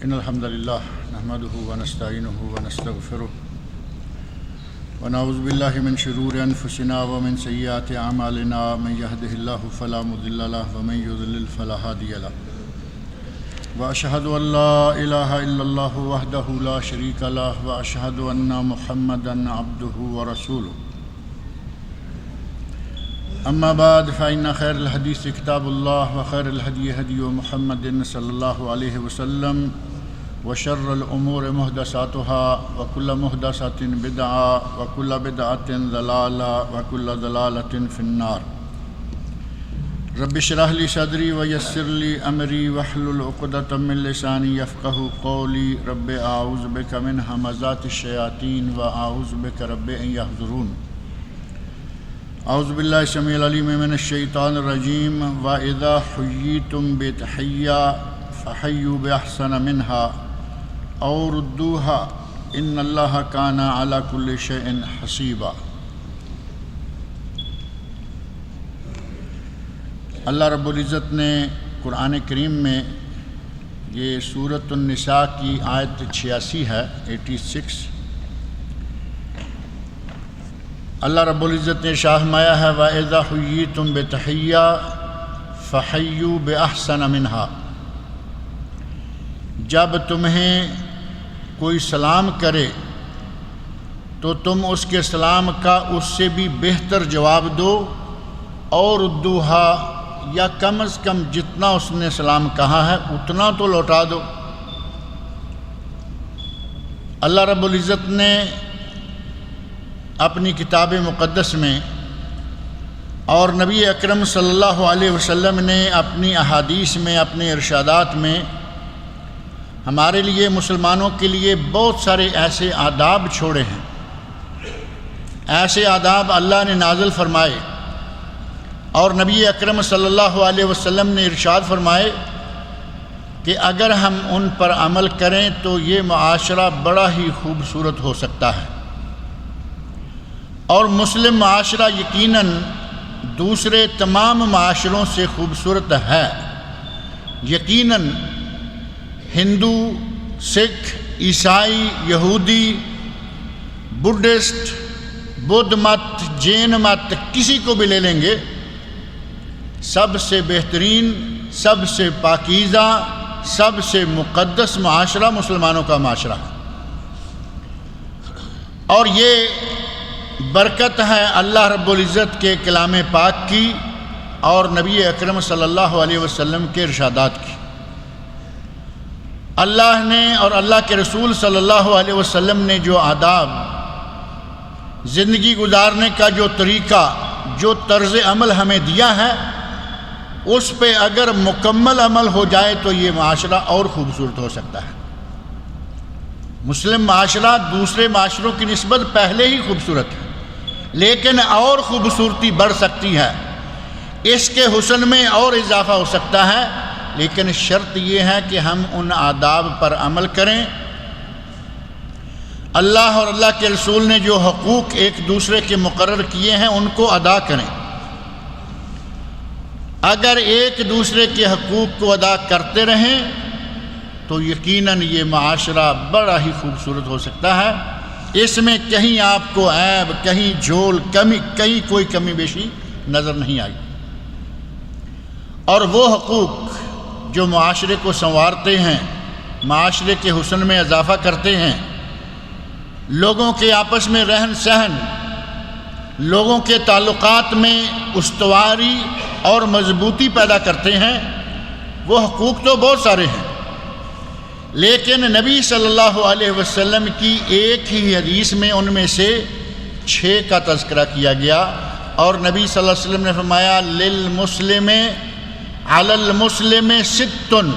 إن الحمد لله نحمده ونستعينه ونستغفره ونعوذ بالله من شرور أنفسنا ومن سيئات أعمالنا من يهده الله فلا مضل له ومن يضلل فلا هادي له وأشهد أن لا إله إلا الله وحده لا شريك له وأشهد أن محمدا عبده ورسوله أما بعد فإن خير الحديث كتاب الله وخير الهدي هدي محمد صلى الله عليه وسلم وشر الأمور محدثاتها وكل محدثة بدعة وكل بدعة ضلالة وكل ضلالة في النار رب اشرح لي صدري ويسر لي أمري واحلل عقدة من لساني يفقهوا قولي رب أعوذ بك من همزات الشياطين وأعوذ بك رب أن يحضرون اعوذ باللہ السمیع العلیم من الشیطان الرجیم وَإِذَا حُيِّيتُم بِتَحِيَّةٍ فَحَيُّوا بِأَحْسَنَ مِنْهَا أَوْ رُدُّوهَا إِنَّ اللَّهَ كَانَ عَلَى كُلِّ شَيْءٍ حَسِيبًا۔ اللہ رب العزت نے قرآن کریم میں یہ سورۃ النساء کی آیت 86 ہے 86، اللہ رب العزت نے ارشاد فرمایا ہے وَإِذَا حُيِّيتُم بِتَحِيَّةٍ فَحَيُّوا بِأَحْسَنَ مِنْهَا، جب تمہیں کوئی سلام کرے تو تم اس کے سلام کا اس سے بھی بہتر جواب دو، اور ردوہا، یا کم از کم جتنا اس نے سلام کہا ہے اتنا تو لوٹا دو۔ اللہ رب العزت نے اپنی کتاب مقدس میں اور نبی اکرم صلی اللہ علیہ وسلم نے اپنی احادیث میں، اپنے ارشادات میں ہمارے لیے، مسلمانوں کے لیے بہت سارے ایسے آداب چھوڑے ہیں، ایسے آداب اللہ نے نازل فرمائے اور نبی اکرم صلی اللہ علیہ وسلم نے ارشاد فرمائے کہ اگر ہم ان پر عمل کریں تو یہ معاشرہ بڑا ہی خوبصورت ہو سکتا ہے، اور مسلم معاشرہ یقیناً دوسرے تمام معاشروں سے خوبصورت ہے۔ یقیناً ہندو، سکھ، عیسائی، یہودی، بدھسٹ، بدھ مت، جین مت، کسی کو بھی لے لیں گے، سب سے بہترین، سب سے پاکیزہ، سب سے مقدس معاشرہ مسلمانوں کا معاشرہ ہے، اور یہ برکت ہے اللہ رب العزت کے کلام پاک کی اور نبی اکرم صلی اللہ علیہ وسلم کے ارشادات کی۔ اللہ نے اور اللہ کے رسول صلی اللہ علیہ وسلم نے جو آداب، زندگی گزارنے کا جو طریقہ، جو طرز عمل ہمیں دیا ہے، اس پہ اگر مکمل عمل ہو جائے تو یہ معاشرہ اور خوبصورت ہو سکتا ہے۔ مسلم معاشرہ دوسرے معاشروں کی نسبت پہلے ہی خوبصورت ہے، لیکن اور خوبصورتی بڑھ سکتی ہے، اس کے حسن میں اور اضافہ ہو سکتا ہے، لیکن شرط یہ ہے کہ ہم ان آداب پر عمل کریں۔ اللہ اور اللہ کے رسول نے جو حقوق ایک دوسرے کے مقرر کیے ہیں ان کو ادا کریں۔ اگر ایک دوسرے کے حقوق کو ادا کرتے رہیں تو یقیناً یہ معاشرہ بڑا ہی خوبصورت ہو سکتا ہے، اس میں کہیں آپ کو عیب، کہیں جھول، کہیں کوئی کمی بیشی نظر نہیں آئی۔ اور وہ حقوق جو معاشرے کو سنوارتے ہیں، معاشرے کے حسن میں اضافہ کرتے ہیں، لوگوں کے آپس میں رہن سہن، لوگوں کے تعلقات میں استواری اور مضبوطی پیدا کرتے ہیں، وہ حقوق تو بہت سارے ہیں، لیکن نبی صلی اللہ علیہ وسلم کی ایک ہی حدیث میں ان میں سے 6 کا تذکرہ کیا گیا، اور نبی صلی اللہ علیہ وسلم نے فرمایا للمسلم علی المسلم 6،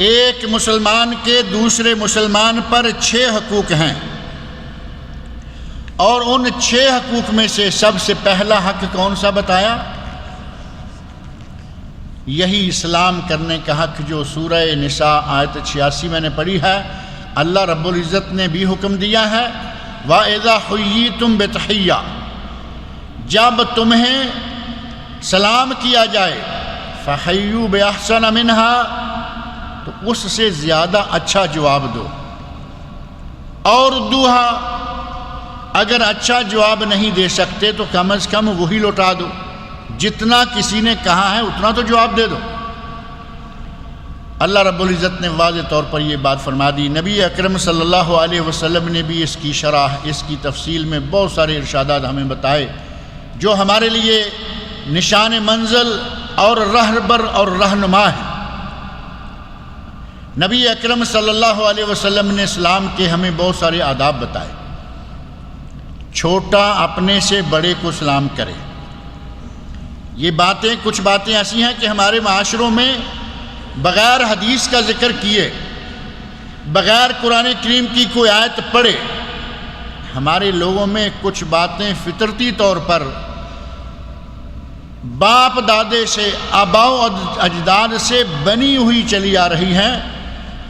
ایک مسلمان کے دوسرے مسلمان پر 6 حقوق ہیں، اور ان 6 حقوق میں سے سب سے پہلا حق کون سا بتایا؟ یہی اسلام کرنے کا حق جو سورہ نساء آیت 86 میں نے پڑھی ہے۔ اللہ رب العزت نے بھی حکم دیا ہے وَإِذَا حُيِّيتُم بِتَحِيَّةٍ، جب تمہیں سلام کیا جائے فَحَيُّوا بِأَحْسَنَ مِنْهَا، تو اس سے زیادہ اچھا جواب دو، اور دوہا اگر اچھا جواب نہیں دے سکتے تو کم از کم وہی لوٹا دو، جتنا کسی نے کہا ہے اتنا تو جواب دے دو۔ اللہ رب العزت نے واضح طور پر یہ بات فرما دی۔ نبی اکرم صلی اللہ علیہ وسلم نے بھی اس کی شرح، اس کی تفصیل میں بہت سارے ارشادات ہمیں بتائے جو ہمارے لیے نشان منزل اور رہبر اور رہنما ہے۔ نبی اکرم صلی اللہ علیہ وسلم نے اسلام کے ہمیں بہت سارے آداب بتائے۔ چھوٹا اپنے سے بڑے کو سلام کرے۔ یہ باتیں، کچھ باتیں ایسی ہیں کہ ہمارے معاشروں میں بغیر حدیث کا ذکر کیے، بغیر قرآن کریم کی کوئی آیت پڑھے، ہمارے لوگوں میں کچھ باتیں فطرتی طور پر باپ دادے سے، آباء و اجداد سے بنی ہوئی چلی آ رہی ہیں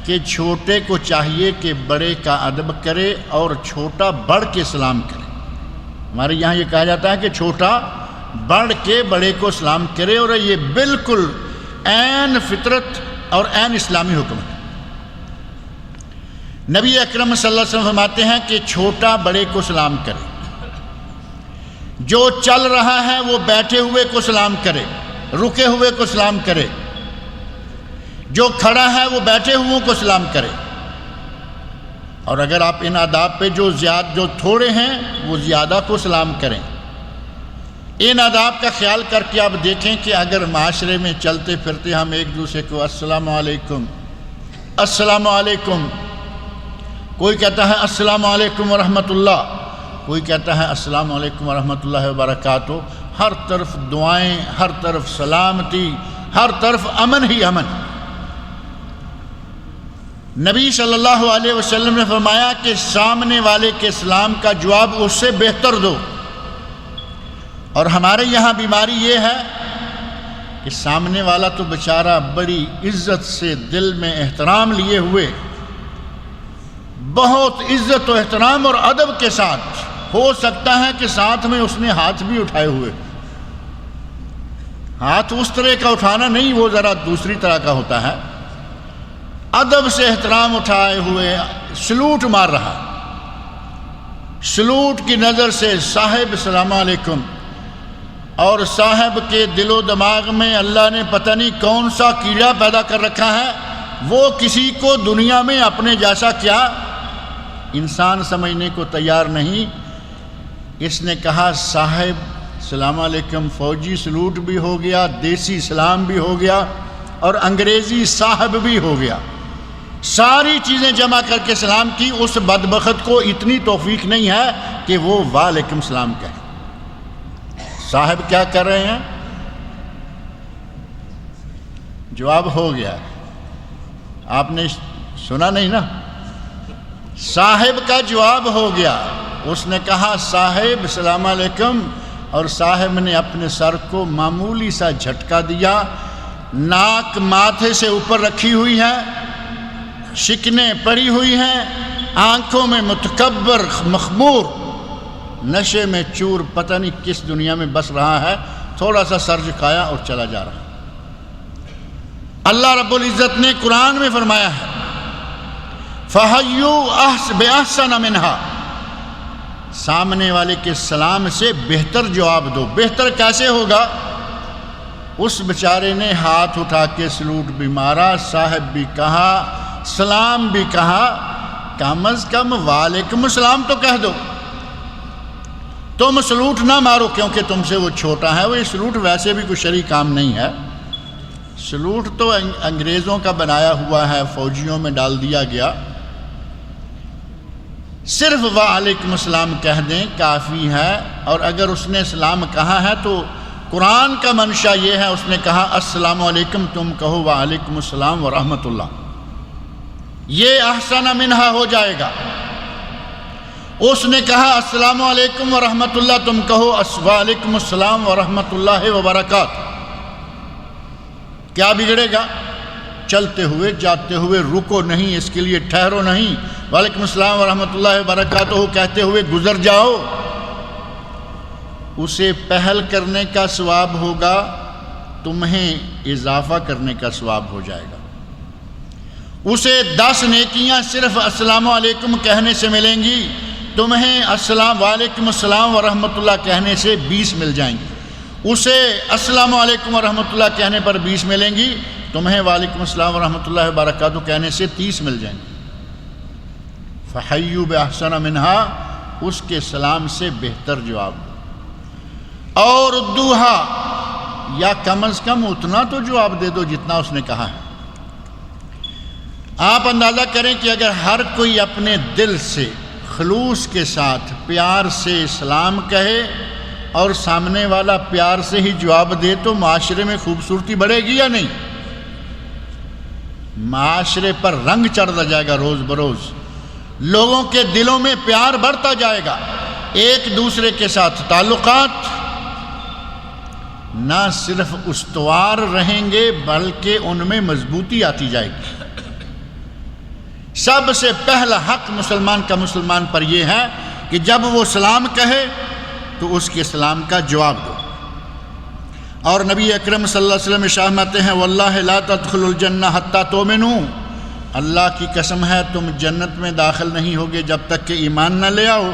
کہ چھوٹے کو چاہیے کہ بڑے کا ادب کرے اور چھوٹا بڑھ کے سلام کرے۔ ہمارے یہاں یہ کہا جاتا ہے کہ چھوٹا بڑھ کے بڑے کو سلام کرے، اور یہ بالکل عین فطرت اور عین اسلامی حکم ہے۔ نبی اکرم صلی اللہ علیہ وسلم فرماتے ہیں کہ چھوٹا بڑے کو سلام کرے، جو چل رہا ہے وہ بیٹھے ہوئے کو سلام کرے، رکے ہوئے کو سلام کرے، جو کھڑا ہے وہ بیٹھے ہوئے کو سلام کرے، اور اگر آپ ان آداب پہ جو تھوڑے ہیں وہ زیادہ کو سلام کریں۔ ان آداب کا خیال کر کے آپ دیکھیں کہ اگر معاشرے میں چلتے پھرتے ہم ایک دوسرے کو السلام علیکم السلام علیکم، کوئی کہتا ہے السلام علیکم ورحمۃ اللہ، کوئی کہتا ہے السلام علیکم ورحمۃ اللہ وبرکاتہ، ہر طرف دعائیں، ہر طرف سلامتی، ہر طرف امن ہی امن۔ نبی صلی اللہ علیہ وسلم نے فرمایا کہ سامنے والے کے سلام کا جواب اس سے بہتر دو۔ اور ہمارے یہاں بیماری یہ ہے کہ سامنے والا تو بیچارہ بڑی عزت سے دل میں احترام لیے ہوئے، بہت عزت و احترام اور ادب کے ساتھ، ہو سکتا ہے کہ ساتھ میں اس نے ہاتھ بھی اٹھائے ہوئے، ہاتھ اس طرح کا اٹھانا نہیں، وہ ذرا دوسری طرح کا ہوتا ہے، ادب سے احترام اٹھائے ہوئے سلوٹ مار رہا، سلوٹ کی نظر سے صاحب السلام علیکم، اور صاحب کے دل و دماغ میں اللہ نے پتہ نہیں کون سا کیڑا پیدا کر رکھا ہے، وہ کسی کو دنیا میں اپنے جیسا کیا انسان سمجھنے کو تیار نہیں۔ اس نے کہا صاحب السلام علیکم، فوجی سلوٹ بھی ہو گیا، دیسی سلام بھی ہو گیا، اور انگریزی صاحب بھی ہو گیا، ساری چیزیں جمع کر کے سلام کی۔ اس بدبخت کو اتنی توفیق نہیں ہے کہ وہ وعلیکم السلام کہے۔ صاحب کیا کر رہے ہیں؟ جواب ہو گیا، آپ نے سنا نہیں نا، صاحب کا جواب ہو گیا۔ اس نے کہا صاحب السلام علیکم، اور صاحب نے اپنے سر کو معمولی سا جھٹکا دیا، ناک ماتھے سے اوپر رکھی ہوئی ہے، شکنیں پڑی ہوئی ہیں، آنکھوں میں متکبر مخمور، نشے میں چور، پتہ نہیں کس دنیا میں بس رہا ہے، تھوڑا سا سر جھکایا اور چلا جا رہا۔ اللہ رب العزت نے قرآن میں فرمایا ہے فَحَيُّوا بِأَحْسَنَ مِنْهَا، سامنے والے کے سلام سے بہتر جواب دو۔ بہتر کیسے ہوگا؟ اس بیچارے نے ہاتھ اٹھا کے سلوٹ بھی مارا، صاحب بھی کہا، سلام بھی کہا، کم از کم وعلیکم السلام تو کہہ دو۔ تم سلوٹ نہ مارو کیونکہ تم سے وہ چھوٹا ہے، وہ یہ سلوٹ ویسے بھی کوئی شرعی کام نہیں ہے، سلوٹ تو انگریزوں کا بنایا ہوا ہے، فوجیوں میں ڈال دیا گیا، صرف وعلیکم السلام کہہ دیں کافی ہے۔ اور اگر اس نے سلام کہا ہے تو قرآن کا منشا یہ ہے، اس نے کہا السلام علیکم، تم کہو وعلیکم السلام ورحمۃ اللہ، یہ احسن منہا ہو جائے گا۔ اس نے کہا السلام علیکم ورحمۃ اللہ، تم کہو وعلیکم السلام ورحمۃ اللہ وبرکاتہ، کیا بگڑے گا؟ چلتے ہوئے جاتے ہوئے رکو نہیں، اس کے لیے ٹھہرو نہیں، وعلیکم السلام ورحمۃ اللہ وبرکاتہ کہتے ہوئے گزر جاؤ، اسے پہل کرنے کا ثواب ہوگا، تمہیں اضافہ کرنے کا ثواب ہو جائے گا۔ اسے 10 نیکیاں صرف السلام علیکم کہنے سے ملیں گی، تمہیں السلام وعلیکم السلام ورحمۃ اللہ کہنے سے 20 مل جائیں گی، اسے السلام علیکم ورحمۃ اللہ کہنے پر 20 ملیں گی، تمہیں وعلیکم السلام ورحمۃ اللہ وبرکاتہ کہنے سے 30 مل جائیں گے۔ فحیوا بأحسن منہا، اس کے سلام سے بہتر جواب دو، اور ردوہا، یا کم از کم اتنا تو جواب دے دو جتنا اس نے کہا ہے۔ آپ اندازہ کریں کہ اگر ہر کوئی اپنے دل سے خلوص کے ساتھ پیار سے سلام کہے اور سامنے والا پیار سے ہی جواب دے تو معاشرے میں خوبصورتی بڑھے گی یا نہیں؟ معاشرے پر رنگ چڑھتا جائے گا، روز بروز لوگوں کے دلوں میں پیار بڑھتا جائے گا، ایک دوسرے کے ساتھ تعلقات نہ صرف استوار رہیں گے بلکہ ان میں مضبوطی آتی جائے گی۔ سب سے پہلا حق مسلمان کا مسلمان پر یہ ہے کہ جب وہ سلام کہے تو اس کے سلام کا جواب دو۔ اور نبی اکرم صلی اللہ علیہ وسلم ارشاد فرماتے ہیں واللہ لا تدخلوا الجنہ حتی تؤمنوا، اللہ کی قسم ہے تم جنت میں داخل نہیں ہوگے جب تک کہ ایمان نہ لے آؤ،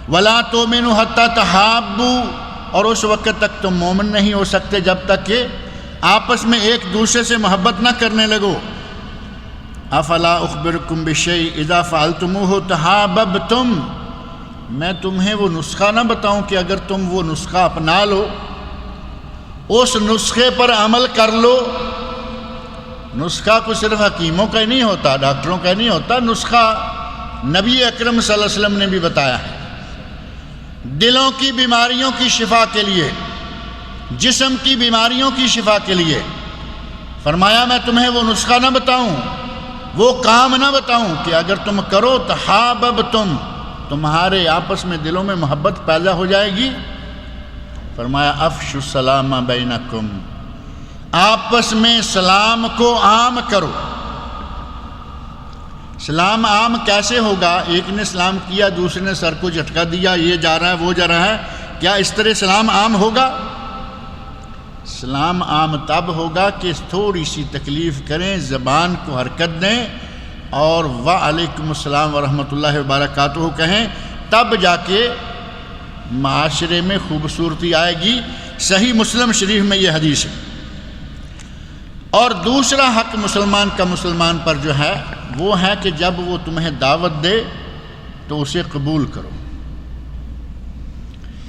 ولا تؤمنوا حتی تحابوا، اور اس وقت تک تم مومن نہیں ہو سکتے جب تک کہ آپس میں ایک دوسرے سے محبت نہ کرنے لگو۔ افلا اخبرکم بشیء اذا فعلتموہ تحاببتم، میں تمہیں وہ نسخہ نہ بتاؤں کہ اگر تم وہ نسخہ اپنا لو، اس نسخے پر عمل کر لو۔ نسخہ کو صرف حکیموں کا ہی نہیں ہوتا، ڈاکٹروں کا ہی نہیں ہوتا، نسخہ نبی اکرم صلی اللہ علیہ وسلم نے بھی بتایا ہے، دلوں کی بیماریوں کی شفا کے لیے، جسم کی بیماریوں کی شفا کے لیے۔ فرمایا میں تمہیں وہ نسخہ نہ بتاؤں، وہ کام نہ بتاؤں کہ اگر تم کرو تحاببتم، تمہارے آپس میں دلوں میں محبت پیدا ہو جائے گی۔ فرمایا افشوا السلام بینکم، آپس میں سلام کو عام کرو۔ سلام عام کیسے ہوگا؟ ایک نے سلام کیا، دوسرے نے سر کو جھٹکا دیا، یہ جا رہا ہے وہ جا رہا ہے، کیا اس طرح سلام عام ہوگا؟ سلام عام تب ہوگا کہ تھوڑی سی تکلیف کریں، زبان کو حرکت دیں اور وعلیکم السلام ورحمۃ اللہ وبرکاتہ کہیں، تب جا کے معاشرے میں خوبصورتی آئے گی۔ صحیح مسلم شریف میں یہ حدیث ہے۔ اور دوسرا حق مسلمان کا مسلمان پر جو ہے وہ ہے کہ جب وہ تمہیں دعوت دے تو اسے قبول کرو۔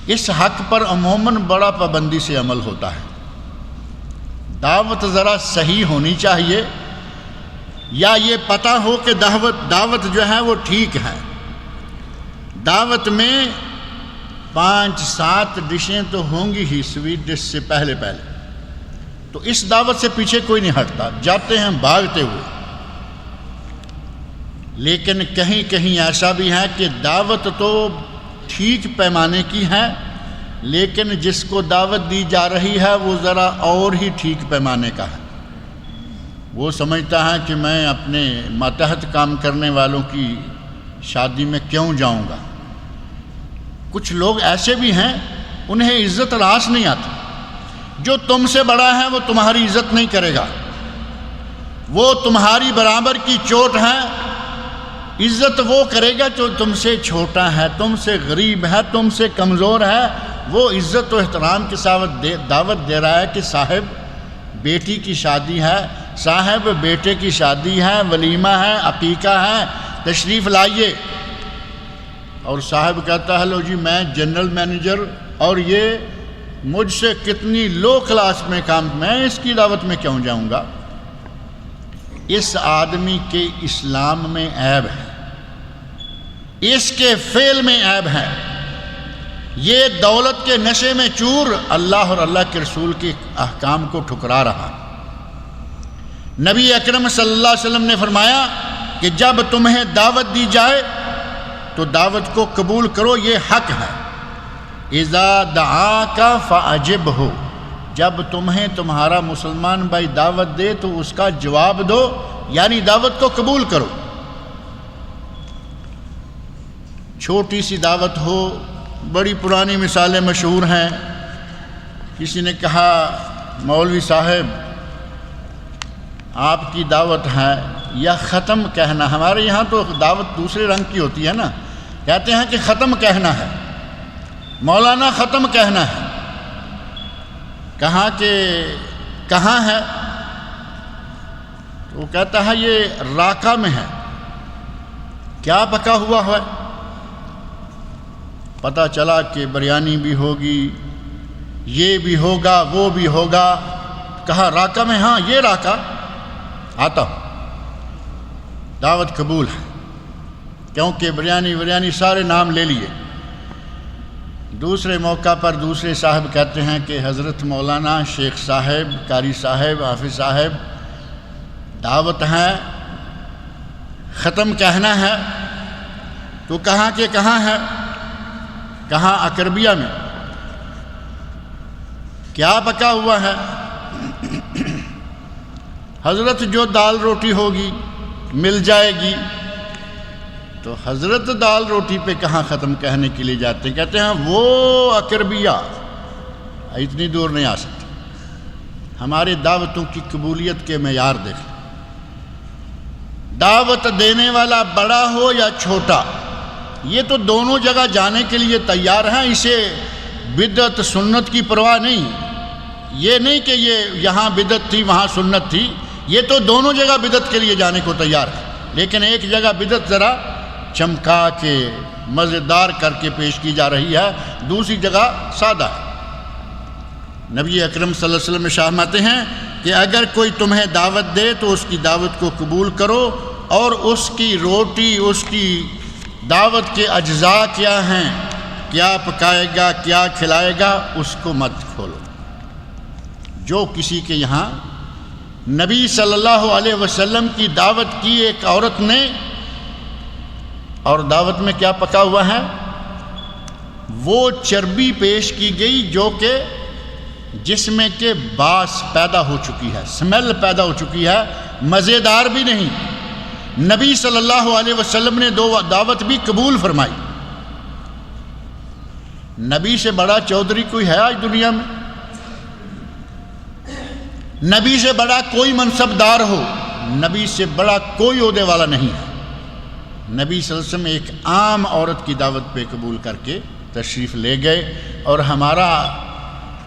اس حق پر عموماً بڑا پابندی سے عمل ہوتا ہے۔ دعوت ذرا صحیح ہونی چاہیے، یا یہ پتہ ہو کہ دعوت جو ہے وہ ٹھیک ہے۔ دعوت میں 5-7 ڈشیں تو ہوں گی ہی سویٹ ڈش سے پہلے تو اس دعوت سے پیچھے کوئی نہیں ہٹتا، جاتے ہیں بھاگتے ہوئے۔ لیکن کہیں کہیں ایسا بھی ہے کہ دعوت تو ٹھیک پیمانے کی ہے، لیکن جس کو دعوت دی جا رہی ہے وہ ذرا اور ہی ٹھیک پیمانے کا ہے۔ وہ سمجھتا ہے کہ میں اپنے ماتحت کام کرنے والوں کی شادی میں کیوں جاؤں گا۔ کچھ لوگ ایسے بھی ہیں انہیں عزت راس نہیں آتی، جو تم سے بڑا ہے وہ تمہاری عزت نہیں کرے گا، وہ تمہاری برابر کی چوٹ ہے، عزت وہ کرے گا جو تم سے چھوٹا ہے، تم سے غریب ہے، تم سے کمزور ہے۔ وہ عزت و احترام کے ساتھ دعوت دے رہا ہے کہ صاحب بیٹی کی شادی ہے، صاحب بیٹے کی شادی ہے، ولیمہ ہے، عقیقہ ہے، تشریف لائیے۔ اور صاحب کہتا ہے لو جی میں جنرل مینیجر اور یہ مجھ سے کتنی لو کلاس میں کام، میں اس کی دعوت میں کیوں جاؤں گا؟ اس آدمی کے اسلام میں عیب ہے، اس کے فعل میں عیب ہے۔ یہ دولت کے نشے میں چور اللہ اور اللہ کے رسول کے احکام کو ٹھکرا رہا۔ نبی اکرم صلی اللہ علیہ وسلم نے فرمایا کہ جب تمہیں دعوت دی جائے تو دعوت کو قبول کرو، یہ حق ہے۔ اذا دعاک فاجبہ، جب تمہیں تمہارا مسلمان بھائی دعوت دے تو اس کا جواب دو، یعنی دعوت کو قبول کرو۔ چھوٹی سی دعوت ہو، بڑی پرانی مثالیں مشہور ہیں۔ کسی نے کہا مولوی صاحب آپ کی دعوت ہے یا ختم کہنا. ہمارے یہاں تو دعوت دوسرے رنگ کی ہوتی ہے نا، کہتے ہیں کہ ختم کہنا ہے، مولانا ختم کہنا ہے. کہاں کہ کہاں ہے؟ تو وہ کہتا ہے یہ راکا میں ہے. کیا پکا ہوا ہے؟ پتہ چلا کہ بریانی بھی ہوگی، یہ بھی ہوگا، وہ بھی ہوگا. کہا راکا میں؟ ہاں یہ راکا، آتا ہوں. دعوت قبول ہے، کیونکہ بریانی سارے نام لے لیے. دوسرے موقع پر دوسرے صاحب کہتے ہیں کہ حضرت مولانا شیخ صاحب، قاری صاحب، حافظ صاحب، دعوت ہے، ختم کہنا ہے. تو کہاں کہ کہاں ہے؟ کہاں؟ اکربیہ میں. کیا پکا ہوا ہے؟ حضرت جو دال روٹی ہوگی مل جائے گی. تو حضرت دال روٹی پہ کہاں ختم کہنے کے لیے جاتے ہیں؟ کہتے ہیں وہ اکربیہ اتنی دور نہیں آ سکتے. ہمارے دعوتوں کی قبولیت کے معیار دیکھیں. دعوت دینے والا بڑا ہو یا چھوٹا، یہ تو دونوں جگہ جانے کے لیے تیار ہیں. اسے بدعت سنت کی پرواہ نہیں. یہ نہیں کہ یہ یہاں بدعت تھی وہاں سنت تھی، یہ تو دونوں جگہ بدعت کے لیے جانے کو تیار ہے. لیکن ایک جگہ بدعت ذرا چمکا کے مزیدار کر کے پیش کی جا رہی ہے، دوسری جگہ سادہ ہے. نبی اکرم صلی اللہ علیہ وسلم فرماتے ہیں کہ اگر کوئی تمہیں دعوت دے تو اس کی دعوت کو قبول کرو، اور اس کی روٹی، اس کی دعوت کے اجزاء کیا ہیں، کیا پکائے گا، کیا کھلائے گا، اس کو مت کھولو. جو کسی کے یہاں نبی صلی اللہ علیہ وسلم کی دعوت کی ایک عورت نے، اور دعوت میں کیا پکا ہوا ہے؟ وہ چربی پیش کی گئی جو کہ جس میں کہ باس پیدا ہو چکی ہے، سمیل پیدا ہو چکی ہے، مزیدار بھی نہیں. نبی صلی اللہ علیہ وسلم نے دعوت بھی قبول فرمائی. نبی سے بڑا چودھری کوئی ہے آج دنیا میں؟ نبی سے بڑا کوئی منصب دار ہو، نبی سے بڑا کوئی عہدے والا نہیں ہے. نبی صلی اللہ علیہ وسلم ایک عام عورت کی دعوت پہ قبول کر کے تشریف لے گئے. اور ہمارا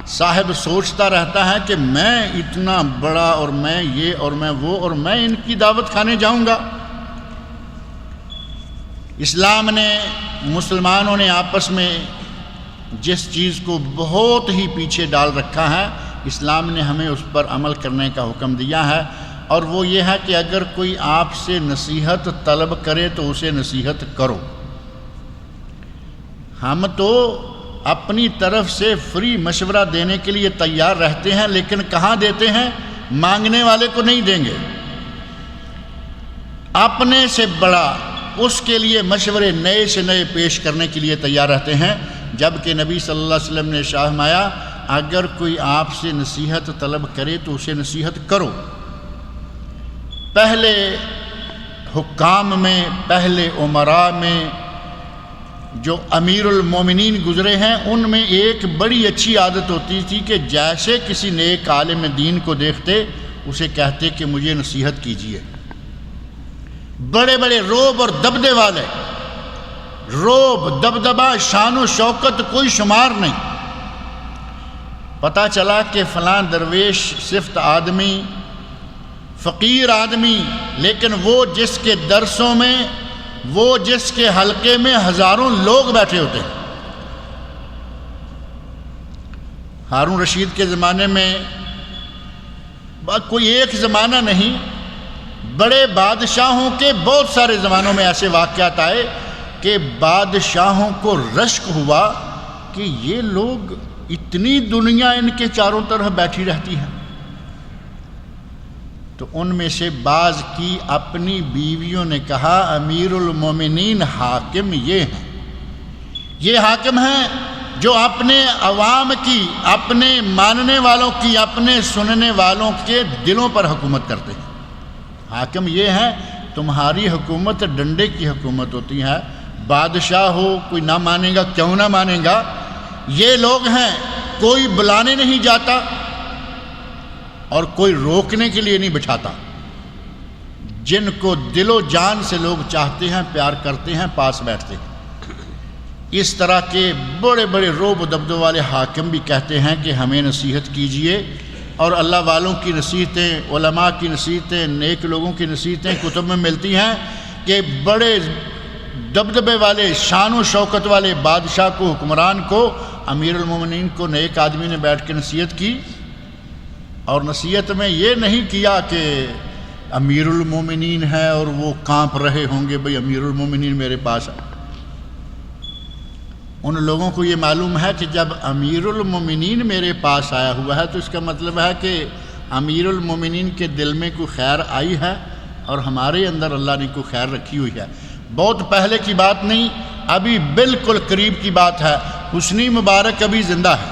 صاحب سوچتا رہتا ہے کہ میں اتنا بڑا، اور میں یہ، اور میں وہ، اور میں ان کی دعوت کھانے جاؤں گا. اسلام نے، مسلمانوں نے آپس میں جس چیز کو بہت ہی پیچھے ڈال رکھا ہے، اسلام نے ہمیں اس پر عمل کرنے کا حکم دیا ہے. اور وہ یہ ہے کہ اگر کوئی آپ سے نصیحت طلب کرے تو اسے نصیحت کرو. ہم تو اپنی طرف سے فری مشورہ دینے کے لیے تیار رہتے ہیں، لیکن کہاں دیتے ہیں؟ مانگنے والے کو نہیں دیں گے. اپنے سے بڑا اس کے لیے مشورے نئے سے نئے پیش کرنے کے لیے تیار رہتے ہیں. جبکہ نبی صلی اللہ علیہ وسلم نے فرمایا اگر کوئی آپ سے نصیحت طلب کرے تو اسے نصیحت کرو. پہلے حکام میں، پہلے عمراء میں جو امیر المومنین گزرے ہیں، ان میں ایک بڑی اچھی عادت ہوتی تھی کہ جیسے کسی نیک عالم دین کو دیکھتے اسے کہتے کہ مجھے نصیحت کیجیے. بڑے بڑے روب اور دبدبے والے، روب، دبدبہ، شان و شوکت کوئی شمار نہیں. پتہ چلا کہ فلاں درویش صفت آدمی، فقیر آدمی، لیکن وہ جس کے درسوں میں، وہ جس کے حلقے میں ہزاروں لوگ بیٹھے ہوتے ہیں. ہارون رشید کے زمانے میں کوئی ایک زمانہ نہیں، بڑے بادشاہوں کے بہت سارے زمانوں میں ایسے واقعات آئے کہ بادشاہوں کو رشک ہوا کہ یہ لوگ، اتنی دنیا ان کے چاروں طرف بیٹھی رہتی ہے. تو ان میں سے بعض کی اپنی بیویوں نے کہا امیر المومنین حاکم یہ ہیں، یہ حاکم ہیں جو اپنے عوام کی، اپنے ماننے والوں کی، اپنے سننے والوں کے دلوں پر حکومت کرتے ہیں. حاکم یہ ہیں. تمہاری حکومت ڈنڈے کی حکومت ہوتی ہے. بادشاہ ہو کوئی نہ مانے گا، کیوں نہ مانے گا؟ یہ لوگ ہیں، کوئی بلانے نہیں جاتا اور کوئی روکنے کے لیے نہیں بٹھاتا. جن کو دل و جان سے لوگ چاہتے ہیں، پیار کرتے ہیں، پاس بیٹھتے ہیں۔ اس طرح کے بڑے بڑے رعب و دبدبے والے حاکم بھی کہتے ہیں کہ ہمیں نصیحت کیجئے، اور اللہ والوں کی نصیحتیں، علماء کی نصیحتیں، نیک لوگوں کی نصیحتیں کتب میں ملتی ہیں کہ بڑے دبدبے والے، شان و شوکت والے بادشاہ کو، حکمران کو، امیر المومنین کو نیک آدمی نے بیٹھ کے نصیحت کی، اور نصیحت میں یہ نہیں کیا کہ امیر المومنین ہے اور وہ کانپ رہے ہوں گے، بھئی امیر المومنین میرے پاس ہے۔ ان لوگوں کو یہ معلوم ہے کہ جب امیر المومنین میرے پاس آیا ہوا ہے تو اس کا مطلب ہے کہ امیر المومنین کے دل میں کوئی خیر آئی ہے اور ہمارے اندر اللہ نے کوئی خیر رکھی ہوئی ہے۔ بہت پہلے کی بات نہیں، ابھی بالکل قریب کی بات ہے۔ حسنی مبارک ابھی زندہ ہے،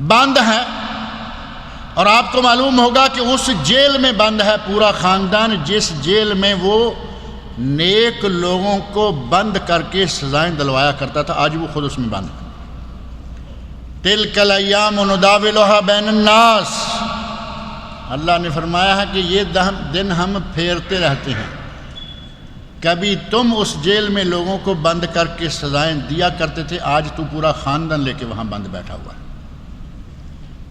بند ہے، اور آپ کو معلوم ہوگا کہ اس جیل میں بند ہے پورا خاندان، جس جیل میں وہ نیک لوگوں کو بند کر کے سزائیں دلوایا کرتا تھا، آج وہ خود اس میں بند ہے۔ تلک الایام نداولها بین الناس، اللہ نے فرمایا ہے کہ یہ دن ہم پھیرتے رہتے ہیں۔ کبھی تم اس جیل میں لوگوں کو بند کر کے سزائیں دیا کرتے تھے، آج تو پورا خاندان لے کے وہاں بند بیٹھا ہوا ہے۔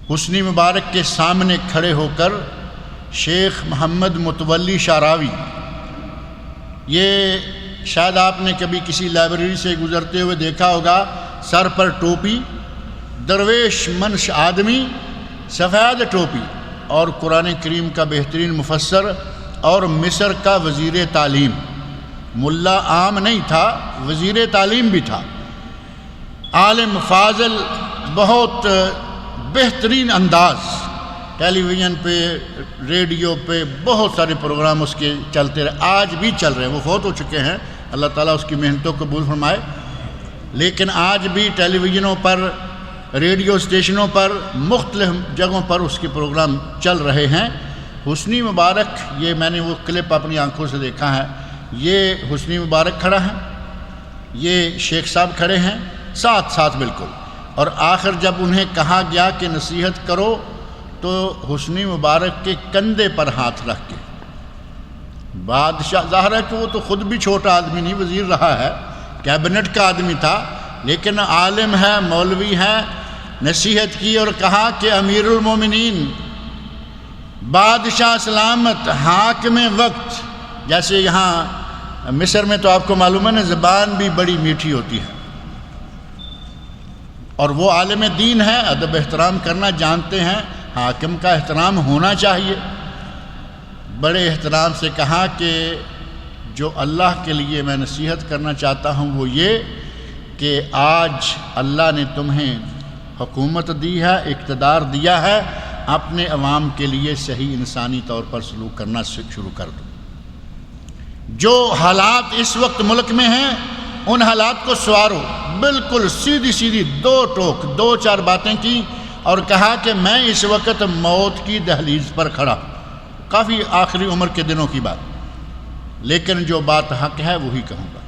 حسنی مبارک کے سامنے کھڑے ہو کر شیخ محمد متولی شعراوی، یہ شاید آپ نے کبھی کسی لائبریری سے گزرتے ہوئے دیکھا ہوگا، سر پر ٹوپی، درویش منش آدمی، سفید ٹوپی، اور قرآن کریم کا بہترین مفسر، اور مصر کا وزیر تعلیم، ملا عام نہیں تھا، وزیر تعلیم بھی تھا، عالم فاضل، بہت بہترین انداز، ٹیلی ویژن پہ، ریڈیو پہ بہت سارے پروگرام اس کے چلتے رہے، آج بھی چل رہے ہیں۔ وہ فوت ہو چکے ہیں، اللہ تعالیٰ اس کی محنتوں کو قبول فرمائے، لیکن آج بھی ٹیلی ویژنوں پر، ریڈیو اسٹیشنوں پر، مختلف جگہوں پر اس کے پروگرام چل رہے ہیں۔ حسنی مبارک، یہ میں نے وہ کلپ اپنی آنکھوں سے دیکھا ہے، یہ حسنی مبارک کھڑا ہے، یہ شیخ صاحب کھڑے ہیں ساتھ ساتھ بالکل، اور آخر جب انہیں کہا گیا کہ نصیحت کرو تو حسنی مبارک کے کندھے پر ہاتھ رکھ کے، بادشاہ، ظاہر ہے کہ وہ تو خود بھی چھوٹا آدمی نہیں، وزیر رہا ہے، کیبنٹ کا آدمی تھا، لیکن عالم ہے، مولوی ہے، نصیحت کی اور کہا کہ امیر المومنین، بادشاہ سلامت، حاکم وقت، جیسے یہاں مصر میں تو آپ کو معلوم ہے نا، زبان بھی بڑی میٹھی ہوتی ہے، اور وہ عالم دین ہے، ادب احترام کرنا جانتے ہیں، حاکم کا احترام ہونا چاہیے۔ بڑے احترام سے کہا کہ جو اللہ کے لیے میں نصیحت کرنا چاہتا ہوں وہ یہ کہ آج اللہ نے تمہیں حکومت دی ہے، اقتدار دیا ہے، اپنے عوام کے لیے صحیح انسانی طور پر سلوک کرنا شروع کر دو۔ جو حالات اس وقت ملک میں ہیں ان حالات کو سوارو، بالکل سیدھی سیدھی دو ٹوک، دو چار باتیں کی، اور کہا کہ میں اس وقت موت کی دہلیز پر کھڑا، کافی آخری عمر کے دنوں کی بات، لیکن جو بات حق ہے وہی کہوں گا۔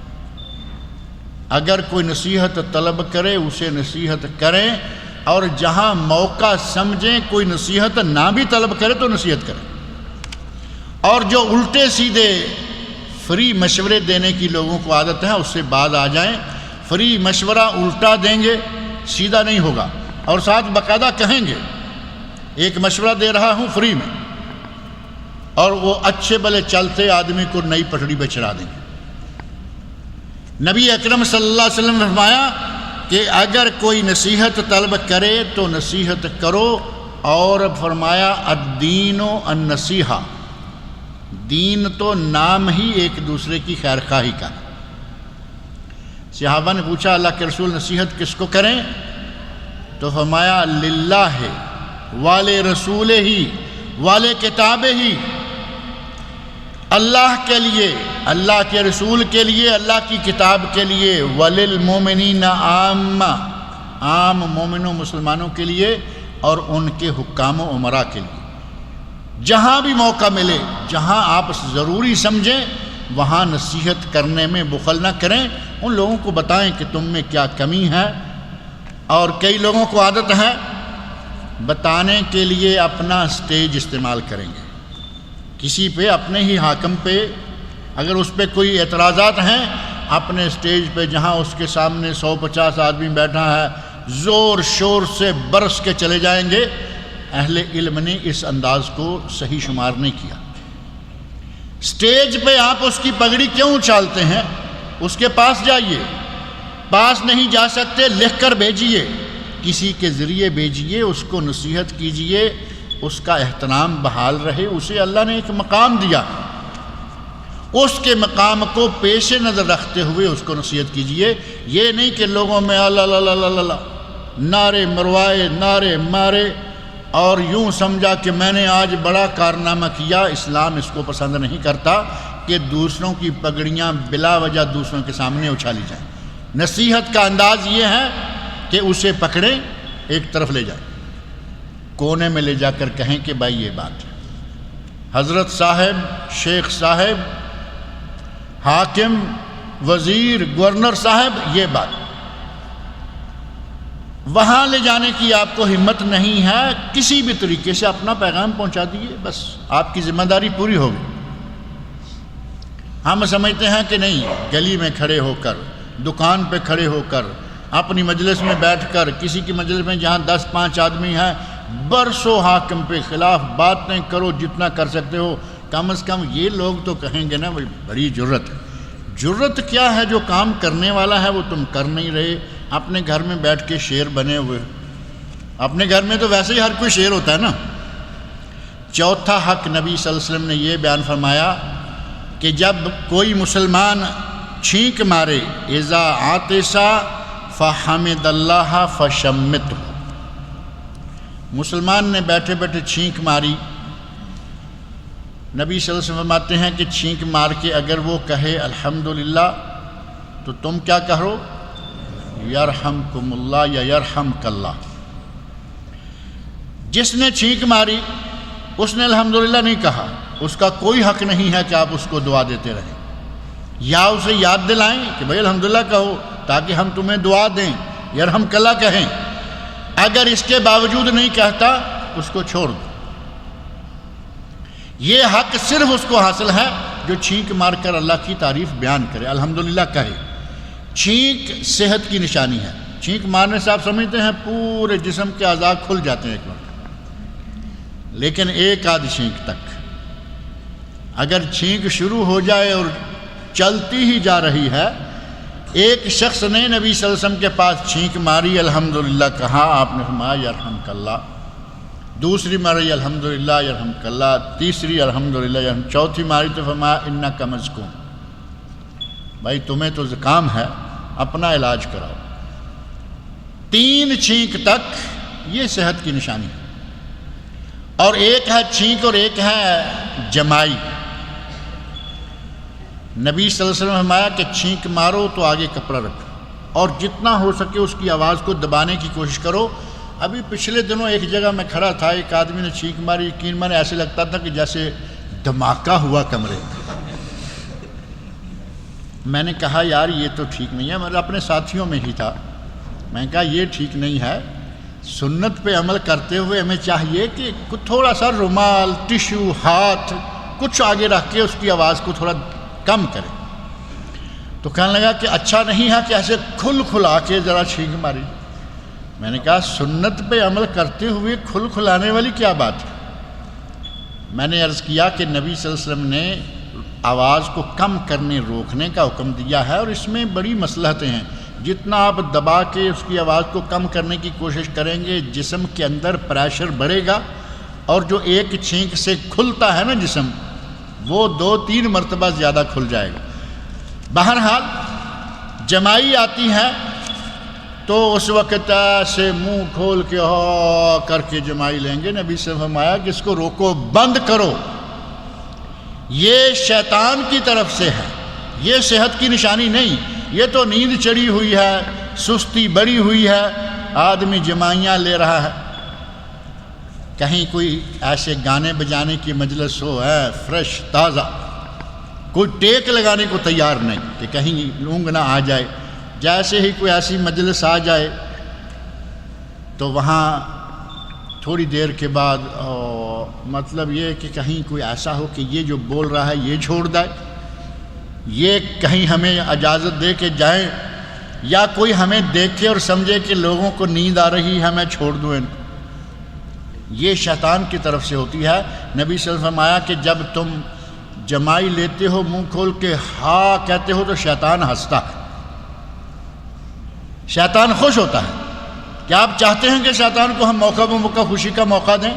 اگر کوئی نصیحت طلب کرے اسے نصیحت کریں، اور جہاں موقع سمجھیں کوئی نصیحت نہ بھی طلب کرے تو نصیحت کریں، اور جو الٹے سیدھے فری مشورے دینے کی لوگوں کو عادت ہے اس سے باز آ جائیں۔ فری مشورہ الٹا دیں گے، سیدھا نہیں ہوگا، اور ساتھ باقاعدہ کہیں گے ایک مشورہ دے رہا ہوں فری میں، اور وہ اچھے بلے چلتے آدمی کو نئی پٹڑی پہ چڑھا دیں گے۔ نبی اکرم صلی اللہ علیہ وسلم نے فرمایا کہ اگر کوئی نصیحت طلب کرے تو نصیحت کرو، اور فرمایا الدین النصیحہ، دین تو نام ہی ایک دوسرے کی خیر خواہی کا۔ صحابہ نے پوچھا اللہ کے رسول نصیحت کس کو کریں؟ تو فرمایا للہ والے رسول ہی والے کتاب ہی، اللہ کے لیے، اللہ کے رسول کے لیے، اللہ کی کتاب کے لیے، وللمومنین عامہ، عام مومنوں مسلمانوں کے لیے، اور ان کے حکام و امراء کے لیے۔ جہاں بھی موقع ملے، جہاں آپ ضروری سمجھیں وہاں نصیحت کرنے میں بخل نہ کریں، ان لوگوں کو بتائیں کہ تم میں کیا کمی ہے۔ اور کئی لوگوں کو عادت ہے بتانے کے لیے اپنا سٹیج استعمال کریں گے، کسی پہ، اپنے ہی حاکم پہ اگر اس پہ کوئی اعتراضات ہیں، اپنے اسٹیج پہ جہاں اس کے سامنے 150 آدمی بیٹھا ہے زور شور سے برس کے چلے جائیں گے۔ اہل علم نے اس انداز کو صحیح شمار نہیں کیا۔ اسٹیج پہ آپ اس کی پگڑی کیوں اچھالتے ہیں؟ اس کے پاس جائیے، پاس نہیں جا سکتے لکھ کر بھیجیے، کسی کے ذریعے بھیجیے، اس کو نصیحت کیجیے، اس کا احترام بحال رہے۔ اسے اللہ نے ایک مقام دیا، اس کے مقام کو پیش نظر رکھتے ہوئے اس کو نصیحت کیجیے۔ یہ نہیں کہ لوگوں میں اللہ اللہ اللہ نعرے مروائے، نعرے مارے اور یوں سمجھا کہ میں نے آج بڑا کارنامہ کیا۔ اسلام اس کو پسند نہیں کرتا کہ دوسروں کی پگڑیاں بلا وجہ دوسروں کے سامنے اچھالی جائیں۔ نصیحت کا انداز یہ ہے کہ اسے پکڑیں، ایک طرف لے جائیں، کونے میں لے جا کر کہیں کہ بھائی یہ بات ہے، حضرت صاحب، شیخ صاحب، حاکم، وزیر، گورنر صاحب، یہ بات۔ وہاں لے جانے کی آپ کو ہمت نہیں ہے، کسی بھی طریقے سے اپنا پیغام پہنچا دیجیے، بس آپ کی ذمہ داری پوری ہوگی۔ ہم سمجھتے ہیں کہ نہیں، گلی میں کھڑے ہو کر، دکان پہ کھڑے ہو کر، اپنی مجلس میں بیٹھ کر، کسی کی مجلس میں جہاں 10-5 آدمی ہیں، برسوں حاکم پہ خلاف باتیں کرو جتنا کر سکتے ہو۔ کم از کم یہ لوگ تو کہیں گے نا بڑی جرت ہے۔ جرت کیا ہے؟ جو کام کرنے والا ہے وہ تم کر نہیں رہے، اپنے گھر میں بیٹھ کے شیر بنے ہوئے۔ اپنے گھر میں تو ویسے ہی ہر کوئی شیر ہوتا ہے نا۔ چوتھا حق نبی صلی اللہ علیہ وسلم نے یہ بیان فرمایا کہ جب کوئی مسلمان چھینک مارے، اذا عاطسا فحمد اللہ فشمتہ، مسلمان نے بیٹھے بیٹھے چھینک ماری، نبی صلی اللہ علیہ وسلم فرماتے ہیں کہ چھینک مار کے اگر وہ کہے الحمدللہ تو تم کیا کہو؟ یرحمکم اللہ یا یرحمک اللہ۔ جس نے چھینک ماری اس نے الحمدللہ نہیں کہا، اس کا کوئی حق نہیں ہے کہ آپ اس کو دعا دیتے رہیں، یا اسے یاد دلائیں کہ بھائی الحمدللہ کہو تاکہ ہم تمہیں دعا دیں، یرحمک اللہ کہیں۔ اگر اس کے باوجود نہیں کہتا اس کو چھوڑ دو۔ یہ حق صرف اس کو حاصل ہے جو چھینک مار کر اللہ کی تعریف بیان کرے، الحمدللہ کہے۔ چھینک صحت کی نشانی ہے۔ چھینک مارنے سے آپ سمجھتے ہیں پورے جسم کے اعضاء کھل جاتے ہیں ایک وقت، لیکن ایک آدھ چھینک تک۔ اگر چھینک شروع ہو جائے اور چلتی ہی جا رہی ہے، ایک شخص نے نبی صلی اللہ علیہ وسلم کے پاس چھینک ماری، الحمدللہ کہا، آپ نے فرمایا یرحمک اللہ، دوسری ماری الحمدللہ یرحمک اللہ، تیسری الحمدللہ یرحمک، چوتھی ماری تو فرمایا انک مزکوم، بھائی تمہیں تو زکام ہے، اپنا علاج کراؤ۔ 3 چھینک تک یہ صحت کی نشانی ہے۔ اور ایک ہے چھینک اور ایک ہے جمائی۔ نبی صلی اللہ علیہ وسلم نے فرمایا کہ چھینک مارو تو آگے کپڑا رکھو اور جتنا ہو سکے اس کی آواز کو دبانے کی کوشش کرو۔ ابھی پچھلے دنوں ایک جگہ میں کھڑا تھا، ایک آدمی نے چھینک ماری، یقین مانے ایسے لگتا تھا کہ جیسے دھماکہ ہوا کمرے میں۔ میں نے کہا یار یہ تو ٹھیک نہیں ہے، میں اپنے ساتھیوں میں ہی تھا، میں نے کہا یہ ٹھیک نہیں ہے، سنت پہ عمل کرتے ہوئے ہمیں چاہیے کہ تھوڑا سا رومال، ٹشو، ہاتھ کچھ آگے رکھ کے اس کی آواز کو تھوڑا کم کرے۔ تو کہنے لگا کہ اچھا نہیں ہے کہ ایسے کھل کھلا کے ذرا چھینک ماری۔ میں نے کہا سنت پہ عمل کرتے ہوئے کھل کھلانے والی کیا بات ہے؟ میں نے عرض کیا کہ نبی صلی اللہ علیہ وسلم نے آواز کو کم کرنے روکنے کا حکم دیا ہے، اور اس میں بڑی مصلحتیں ہیں۔ جتنا آپ دبا کے اس کی آواز کو کم کرنے کی کوشش کریں گے، جسم کے اندر پریشر بڑھے گا، اور جو ایک چھینک سے کھلتا ہے نا جسم، وہ 2-3 مرتبہ زیادہ کھل جائے گا۔ بہرحال جمائی آتی ہے تو اس وقت ایسے منہ کھول کے ہو کر کے جمائی لیں گے۔ نبی سے فرمایا کہ اس کو روکو، بند کرو، یہ شیطان کی طرف سے ہے، یہ صحت کی نشانی نہیں۔ یہ تو نیند چڑھی ہوئی ہے، سستی بڑھی ہوئی ہے، آدمی جمائیاں لے رہا ہے۔ کہیں کوئی ایسے گانے بجانے کی مجلس ہو، فریش تازہ، کوئی ٹیک لگانے کو تیار نہیں کہ کہیں اونگ نہ آ جائے۔ جیسے ہی کوئی ایسی مجلس آ جائے تو وہاں تھوڑی دیر کے بعد مطلب یہ کہ کہیں کوئی ایسا ہو کہ یہ جو بول رہا ہے یہ چھوڑ دے، یہ کہیں ہمیں اجازت دے کے جائیں، یا کوئی ہمیں دیکھے اور سمجھے کہ لوگوں کو نیند آ رہی ہے میں چھوڑ دوں ان کو۔ یہ شیطان کی طرف سے ہوتی ہے۔ نبی صلی اللہ علیہ وسلم نے فرمایا کہ جب تم جمائی لیتے ہو منہ کھول کے ہاں کہتے ہو تو شیطان ہنستا ہے، شیطان خوش ہوتا ہے۔ کیا آپ چاہتے ہیں کہ شیطان کو ہم موقع بموقع خوشی کا موقع دیں؟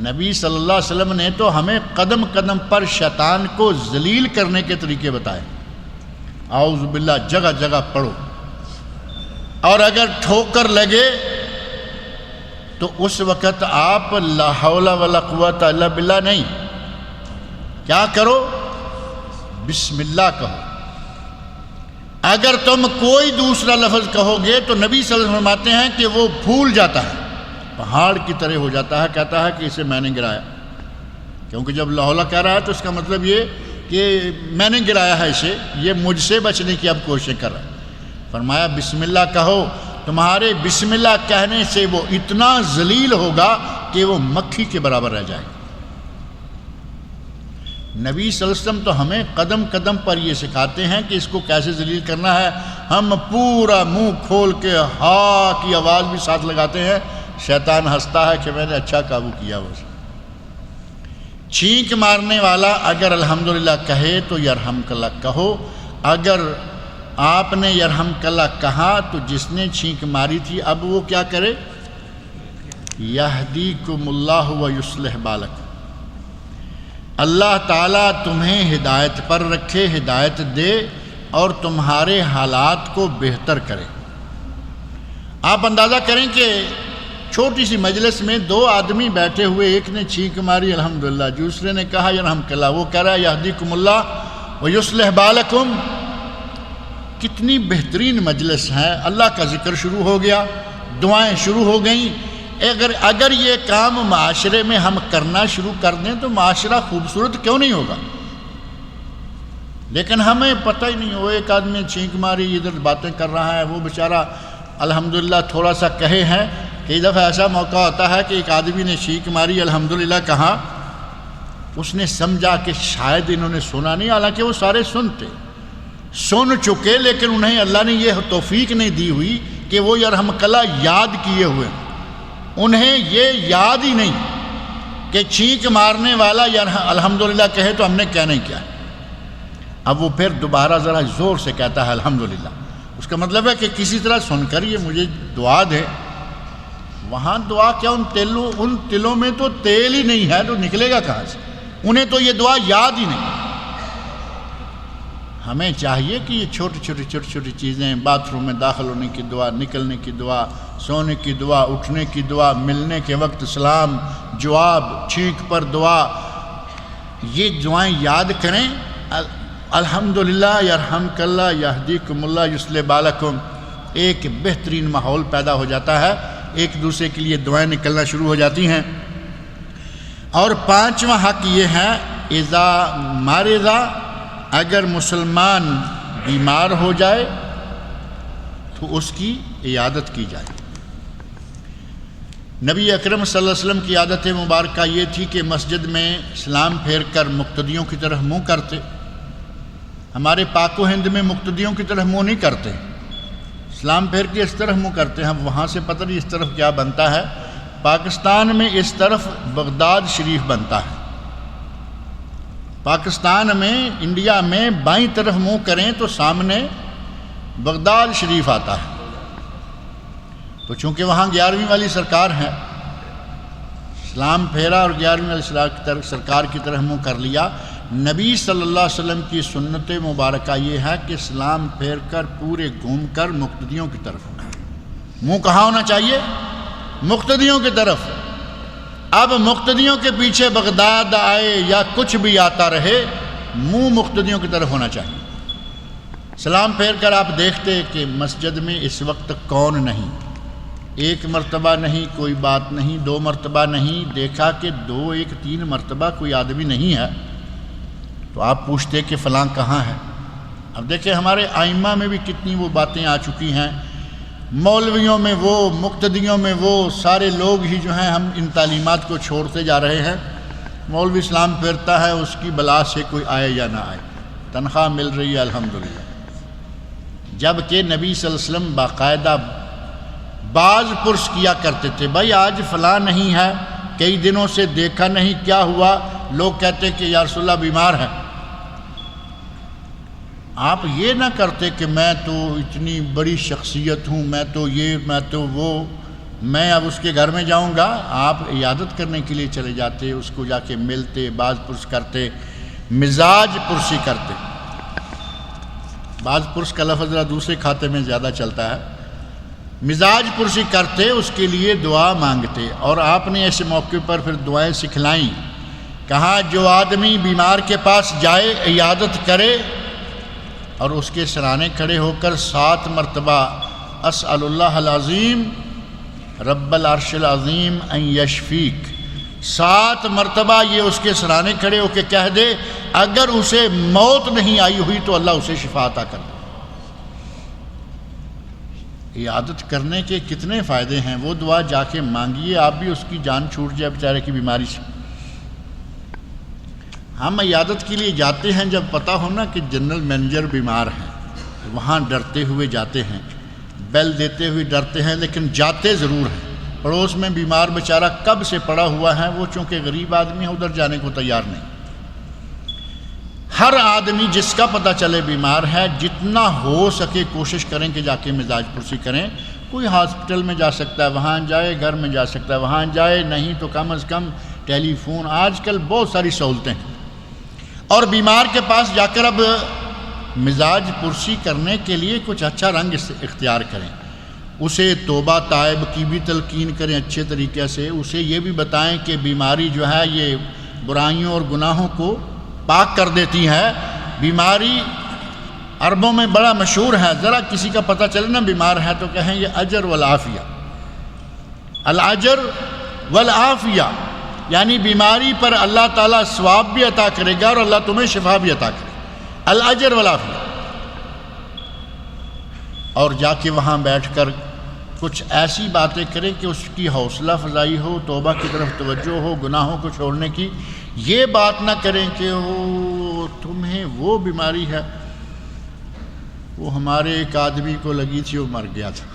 نبی صلی اللہ علیہ وسلم نے تو ہمیں قدم قدم پر شیطان کو ذلیل کرنے کے طریقے بتائے۔ اعوذ باللہ جگہ جگہ پڑھو، اور اگر ٹھوکر لگے تو اس وقت آپ لا حول ولا قوت الا باللہ نہیں، کیا کرو؟ بسم اللہ کہو۔ اگر تم کوئی دوسرا لفظ کہو گے تو نبی صلی اللہ علیہ وسلم فرماتے ہیں کہ وہ پھول جاتا ہے، پہاڑ کی طرح ہو جاتا ہے، کہتا ہے کہ اسے میں نے گرایا، کیونکہ جب لا حول کہہ رہا ہے تو اس کا مطلب یہ کہ میں نے گرایا ہے اسے، یہ مجھ سے بچنے کی اب کوشش کر رہا ہے۔ فرمایا بسم اللہ کہو، تمہارے بسم اللہ کہنے سے وہ اتنا ذلیل ہوگا کہ وہ مکھی کے برابر رہ جائے گا۔ نبی صلی اللہ علیہ وسلم تو ہمیں قدم قدم پر یہ سکھاتے ہیں کہ اس کو کیسے ذلیل کرنا ہے۔ ہم پورا منہ کھول کے ہا کی آواز بھی ساتھ لگاتے ہیں، شیطان ہنستا ہے کہ میں نے اچھا قابو کیا وہ۔ چھینک مارنے والا اگر الحمدللہ کہے تو یرحمک اللہ کہو، اگر آپ نے یرحمک اللہ کہا تو جس نے چھینک ماری تھی اب وہ کیا کرے؟ یہدیکم اللہ ویصلح بالکم، اللہ تعالیٰ تمہیں ہدایت پر رکھے، ہدایت دے اور تمہارے حالات کو بہتر کرے۔ آپ اندازہ کریں کہ چھوٹی سی مجلس میں دو آدمی بیٹھے ہوئے، ایک نے چھینک ماری الحمدللہ، دوسرے نے کہا یرحمک اللہ، وہ کہہ رہا ہے یہدیکم اللہ ویصلح بالکم۔ کتنی بہترین مجلس ہے، اللہ کا ذکر شروع ہو گیا، دعائیں شروع ہو گئیں۔ اگر یہ کام معاشرے میں ہم کرنا شروع کر دیں تو معاشرہ خوبصورت کیوں نہیں ہوگا؟ لیکن ہمیں پتہ ہی نہیں، وہ ایک آدمی چھینک ماری ادھر باتیں کر رہا ہے، وہ بیچارہ الحمدللہ تھوڑا سا کہے ہیں۔ کئی دفعہ ایسا موقع ہوتا ہے کہ ایک آدمی نے چھینک ماری الحمدللہ کہا، اس نے سمجھا کہ شاید انہوں نے سنا نہیں، حالانکہ وہ سارے سن چکے، لیکن انہیں اللہ نے یہ توفیق نہیں دی ہوئی کہ وہ یرحمک اللہ یاد کیے ہوئے، انہیں یہ یاد ہی نہیں کہ چھینک مارنے والا الحمدللہ کہے تو ہم نے کیا نہیں کیا۔ اب وہ پھر دوبارہ ذرا زور سے کہتا ہے الحمدللہ، اس کا مطلب ہے کہ کسی طرح سن کر یہ مجھے دعا دے۔ وہاں دعا کیا، ان تلوں میں تو تیل ہی نہیں ہے تو نکلے گا کہاں سے؟ انہیں تو یہ دعا یاد ہی نہیں۔ ہمیں چاہیے کہ یہ چھوٹی چھوٹی چیزیں، باتھ روم میں داخل ہونے کی دعا، نکلنے کی دعا، سونے کی دعا، اٹھنے کی دعا، ملنے کے وقت سلام جواب، چھینک پر دعا، یہ دعائیں یاد کریں۔ الحمدللہ یرحمک اللہ یہدیکم اللہ یصلح بالکم، ایک بہترین ماحول پیدا ہو جاتا ہے، ایک دوسرے کے لیے دعائیں نکلنا شروع ہو جاتی ہیں۔ اور پانچواں حق یہ ہے اذا مرض، اگر مسلمان بیمار ہو جائے تو اس کی عیادت کی جائے۔ نبی اکرم صلی اللہ علیہ وسلم کی عادت مبارکہ یہ تھی کہ مسجد میں سلام پھیر کر مقتدیوں کی طرف منہ کرتے۔ ہمارے پاک و ہند میں مقتدیوں کی طرف منہ نہیں کرتے، سلام پھیر کے اس طرف منہ کرتے ہیں۔ وہاں سے پتہ نہیں اس طرف کیا بنتا ہے، پاکستان میں اس طرف بغداد شریف بنتا ہے۔ پاکستان میں، انڈیا میں بائیں طرف منہ کریں تو سامنے بغداد شریف آتا ہے۔ تو چونکہ وہاں 11ویں والی سرکار ہے، سلام پھیرا اور 11ویں والی سرکار کی طرف منہ کر لیا۔ نبی صلی اللہ علیہ وسلم کی سنت مبارکہ یہ ہے کہ سلام پھیر کر پورے گھوم کر مقتدیوں کی طرف منہ کہاں ہونا چاہیے؟ مقتدیوں کی طرف۔ اب مقتدیوں کے پیچھے بغداد آئے یا کچھ بھی آتا رہے، منہ مقتدیوں کی طرف ہونا چاہیے۔ سلام پھیر کر آپ دیکھتے کہ مسجد میں اس وقت کون نہیں، ایک مرتبہ نہیں، کوئی بات نہیں، 2 مرتبہ نہیں، دیکھا کہ 2 1 3 مرتبہ کوئی آدمی نہیں ہے تو آپ پوچھتے کہ فلاں کہاں ہے۔ اب دیکھیں ہمارے آئمہ میں بھی کتنی وہ باتیں آ چکی ہیں مولویوں میں وہ، مقتدیوں میں وہ، سارے لوگ ہی جو ہیں ہم ان تعلیمات کو چھوڑتے جا رہے ہیں۔ مولوی اسلام پھرتا ہے، اس کی بلا سے کوئی آئے یا نہ آئے، تنخواہ مل رہی ہے الحمدللہ، جبکہ نبی صلی اللہ علیہ وسلم باقاعدہ باز پرس کیا کرتے تھے، بھائی آج فلاں نہیں ہے، کئی دنوں سے دیکھا نہیں، کیا ہوا؟ لوگ کہتے کہ یا رسول اللہ بیمار ہے۔ آپ یہ نہ کرتے کہ میں تو اتنی بڑی شخصیت ہوں، میں تو یہ، میں تو وہ، میں اب اس کے گھر میں جاؤں گا۔ آپ عیادت کرنے کے لیے چلے جاتے، اس کو جا کے ملتے، باز پرس کرتے، مزاج پرسی کرتے۔ باز پرس کا لفظ ذرا دوسرے کھاتے میں زیادہ چلتا ہے، مزاج پرسی کرتے، اس کے لیے دعا مانگتے۔ اور آپ نے ایسے موقع پر پھر دعائیں سکھلائیں، کہا جو آدمی بیمار کے پاس جائے، عیادت کرے اور اس کے سرانے کھڑے ہو کر 7 مرتبہ اسأل اللہ العظیم رب العرش العظیم ان یشفیک، 7 مرتبہ یہ اس کے سرانے کھڑے ہو کے کہہ دے، اگر اسے موت نہیں آئی ہوئی تو اللہ اسے شفا عطا کر دے۔ عیادت کرنے کے کتنے فائدے ہیں، وہ دعا جا کے مانگیے، آپ بھی اس کی جان چھوٹ جائے بیچارے کی بیماری سے۔ ہم عیادت کے لیے جاتے ہیں جب پتہ ہونا کہ جنرل مینیجر بیمار ہیں، وہاں ڈرتے ہوئے جاتے ہیں، بیل دیتے ہوئے ڈرتے ہیں، لیکن جاتے ضرور ہیں۔ پڑوس میں بیمار بیچارہ کب سے پڑا ہوا ہے، وہ چونکہ غریب آدمی ہے ادھر جانے کو تیار نہیں۔ ہر آدمی جس کا پتہ چلے بیمار ہے، جتنا ہو سکے کوشش کریں کہ جا کے مزاج پرسی کریں۔ کوئی ہاسپٹل میں جا سکتا ہے وہاں جائے، گھر میں جا سکتا ہے وہاں جائے، نہیں تو کم از کم ٹیلی فون، آج کل بہت ساری سہولتیں ہیں۔ اور بیمار کے پاس جا کر اب مزاج پرسی کرنے کے لیے کچھ اچھا رنگ اختیار کریں، اسے توبہ تائب کی بھی تلقین کریں اچھے طریقے سے، اسے یہ بھی بتائیں کہ بیماری جو ہے یہ برائیوں اور گناہوں کو پاک کر دیتی ہے۔ بیماری عربوں میں بڑا مشہور ہے، ذرا کسی کا پتہ چلے نا بیمار ہے تو کہیں یہ اجر والعافیہ، الاجر والعافیہ، یعنی بیماری پر اللہ تعالیٰ ثواب بھی عطا کرے گا اور اللہ تمہیں شفا بھی عطا کرے گا، الاجر والعافیہ۔ اور جا کے وہاں بیٹھ کر کچھ ایسی باتیں کریں کہ اس کی حوصلہ افزائی ہو، توبہ کی طرف توجہ ہو، گناہوں کو چھوڑنے کی۔ یہ بات نہ کریں کہ تمہیں وہ بیماری ہے، وہ ہمارے ایک آدمی کو لگی تھی وہ مر گیا تھا،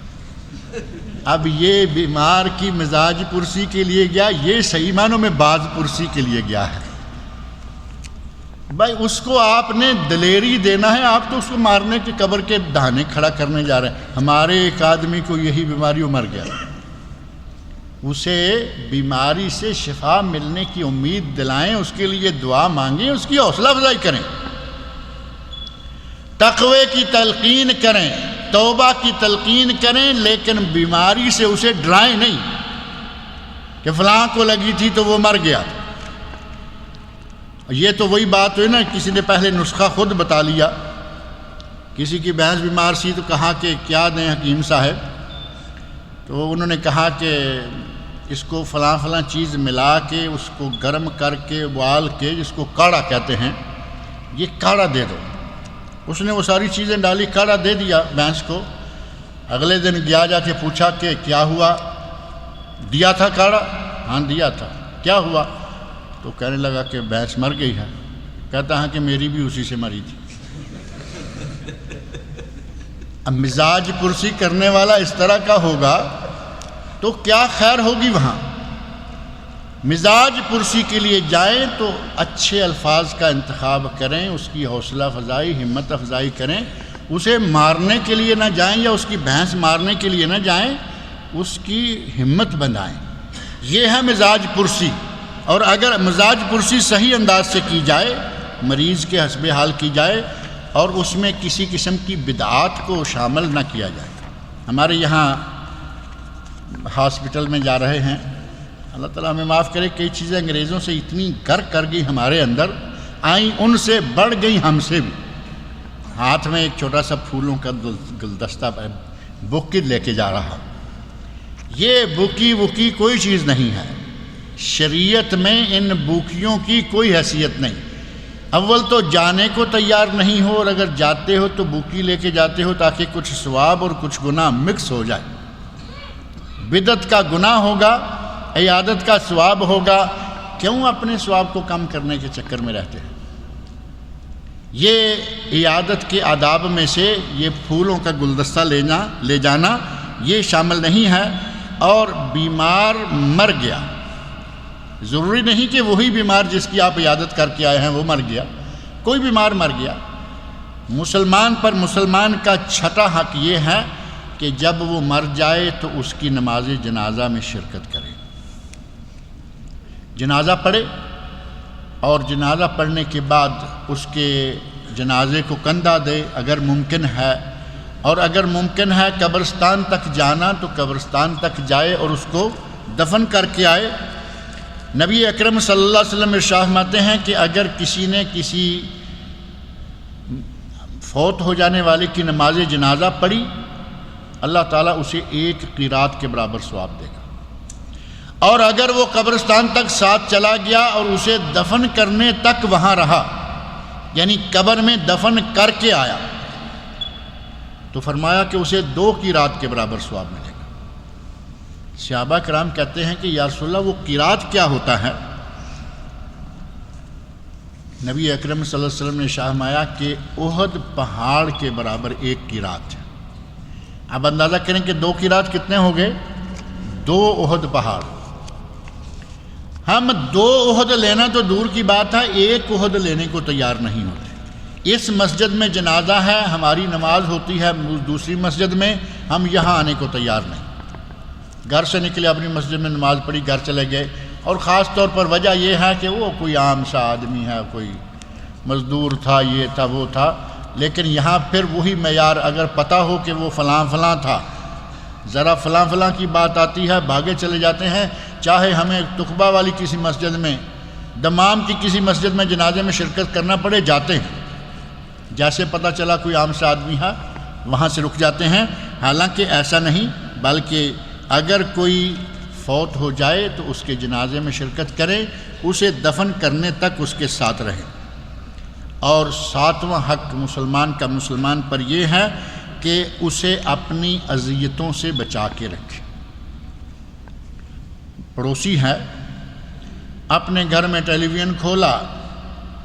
اب یہ بیمار کی مزاج پرسی کے لیے گیا، یہ صحیح معنوں میں باز پرسی کے لیے گیا ہے۔ بھائی اس کو آپ نے دلیری دینا ہے، آپ تو اس کو مارنے کے قبر کے دہانے کھڑا کرنے جا رہے ہیں۔ ہمارے ایک آدمی کو یہی بیماری وہ مر گیا، اسے بیماری سے شفا ملنے کی امید دلائیں، اس کے لیے دعا مانگیں، اس کی حوصلہ افزائی کریں، تقوی کی تلقین کریں، توبہ کی تلقین کریں، لیکن بیماری سے اسے ڈرائیں نہیں کہ فلاں کو لگی تھی تو وہ مر گیا۔ یہ تو وہی بات ہوئی نا، کسی نے پہلے نسخہ خود بتا لیا، کسی کی بھینس بیمار سی تو کہا کہ کیا دیں حکیم صاحب، تو انہوں نے کہا کہ اس کو فلاں فلاں چیز ملا کے اس کو گرم کر کے ابال کے، جس کو کاڑھا کہتے ہیں، یہ کاڑھا دے دو۔ اس نے وہ ساری چیزیں ڈالی، کاڑھا دے دیا بھینس کو۔ اگلے دن گیا جا کے پوچھا کہ کیا ہوا، دیا تھا کاڑھا؟ ہاں دیا تھا، کیا ہوا؟ تو کہنے لگا کہ بھینس مر گئی ہے۔ کہتا ہے کہ میری بھی اسی سے مری تھی۔ اب مزاج پرسی کرنے والا اس طرح کا ہوگا تو کیا خیر ہوگی وہاں۔ مزاج پرسی کے لیے جائیں تو اچھے الفاظ کا انتخاب کریں، اس کی حوصلہ افزائی، ہمت افزائی کریں، اسے مارنے کے لیے نہ جائیں یا اس کی بھینس مارنے کے لیے نہ جائیں، اس کی ہمت بندھائیں۔ یہ ہے مزاج پرسی۔ اور اگر مزاج پرسی صحیح انداز سے کی جائے، مریض کے حسب حال کی جائے اور اس میں کسی قسم کی بدعات کو شامل نہ کیا جائے۔ ہمارے یہاں ہاسپٹل میں جا رہے ہیں، اللہ تعالیٰ ہمیں معاف کرے، کئی چیزیں انگریزوں سے اتنی غرق کر گئی ہمارے اندر، آئیں ان سے بڑھ گئی ہم سے بھی۔ ہاتھ میں ایک چھوٹا سا پھولوں کا گلدستہ بوکی لے کے جا رہا، یہ بوکی وکی کوئی چیز نہیں ہے، شریعت میں ان بوکیوں کی کوئی حیثیت نہیں۔ اول تو جانے کو تیار نہیں ہو، اور اگر جاتے ہو تو بوکی لے کے جاتے ہو تاکہ کچھ ثواب اور کچھ گناہ مکس ہو جائے۔ بدعت کا گناہ ہوگا، عیادت کا ثواب ہوگا، کیوں اپنے ثواب کو کم کرنے کے چکر میں رہتے ہیں؟ یہ عیادت کے آداب میں سے یہ پھولوں کا گلدستہ لے جانا یہ شامل نہیں ہے۔ اور بیمار مر گیا، ضروری نہیں کہ وہی بیمار جس کی آپ عیادت کر کے آئے ہیں وہ مر گیا، کوئی بیمار مر گیا، مسلمان پر مسلمان کا چھٹا حق یہ ہے کہ جب وہ مر جائے تو اس کی نماز جنازہ میں شرکت کرے، جنازہ پڑھے، اور جنازہ پڑھنے کے بعد اس کے جنازے کو کندھا دے اگر ممکن ہے، اور اگر ممکن ہے قبرستان تک جانا تو قبرستان تک جائے اور اس کو دفن کر کے آئے۔ نبی اکرم صلی اللہ علیہ وسلم ارشاد فرماتے ہیں کہ اگر کسی نے کسی فوت ہو جانے والے کی نماز جنازہ پڑھی، اللہ تعالیٰ اسے 1 قرات کے برابر ثواب دے گا، اور اگر وہ قبرستان تک ساتھ چلا گیا اور اسے دفن کرنے تک وہاں رہا، یعنی قبر میں دفن کر کے آیا، تو فرمایا کہ اسے 2 قرات کے برابر ثواب ملے گا۔ صحابہ کرام کہتے ہیں کہ یا رسول اللہ وہ قرات کیا ہوتا ہے؟ نبی اکرم صلی اللہ علیہ وسلم نے ارشاد فرمایا کہ احد پہاڑ کے برابر 1 قرات ہے۔ اب اندازہ کریں کہ 2 قرات کتنے ہو گئے؟ 2 احد پہاڑ۔ ہم 2 احد لینا تو دور کی بات ہے، 1 احد لینے کو تیار نہیں ہوتے۔ اس مسجد میں جنازہ ہے، ہماری نماز ہوتی ہے دوسری مسجد میں، ہم یہاں آنے کو تیار نہیں، گھر سے نکلے اپنی مسجد میں نماز پڑھی گھر چلے گئے، اور خاص طور پر وجہ یہ ہے کہ وہ کوئی عام سا آدمی ہے، کوئی مزدور تھا، یہ تھا وہ تھا، لیکن یہاں پھر وہی معیار اگر پتہ ہو کہ وہ فلاں فلاں تھا، ذرا فلاں فلاں کی بات آتی ہے بھاگے چلے جاتے ہیں، چاہے ہمیں تقبہ والی کسی مسجد میں، دمام کی کسی مسجد میں جنازے میں شرکت کرنا پڑے جاتے ہیں، جیسے پتہ چلا کوئی عام سا آدمی ہے وہاں سے رک جاتے ہیں۔ حالانکہ ایسا نہیں، بلکہ اگر کوئی فوت ہو جائے تو اس کے جنازے میں شرکت کریں، اسے دفن کرنے تک اس کے ساتھ رہیں۔ اور 7واں حق مسلمان کا مسلمان پر یہ ہے کہ اسے اپنی اذیتوں سے بچا کے رکھے۔ پڑوسی ہے، اپنے گھر میں ٹیلی ویژن کھولا،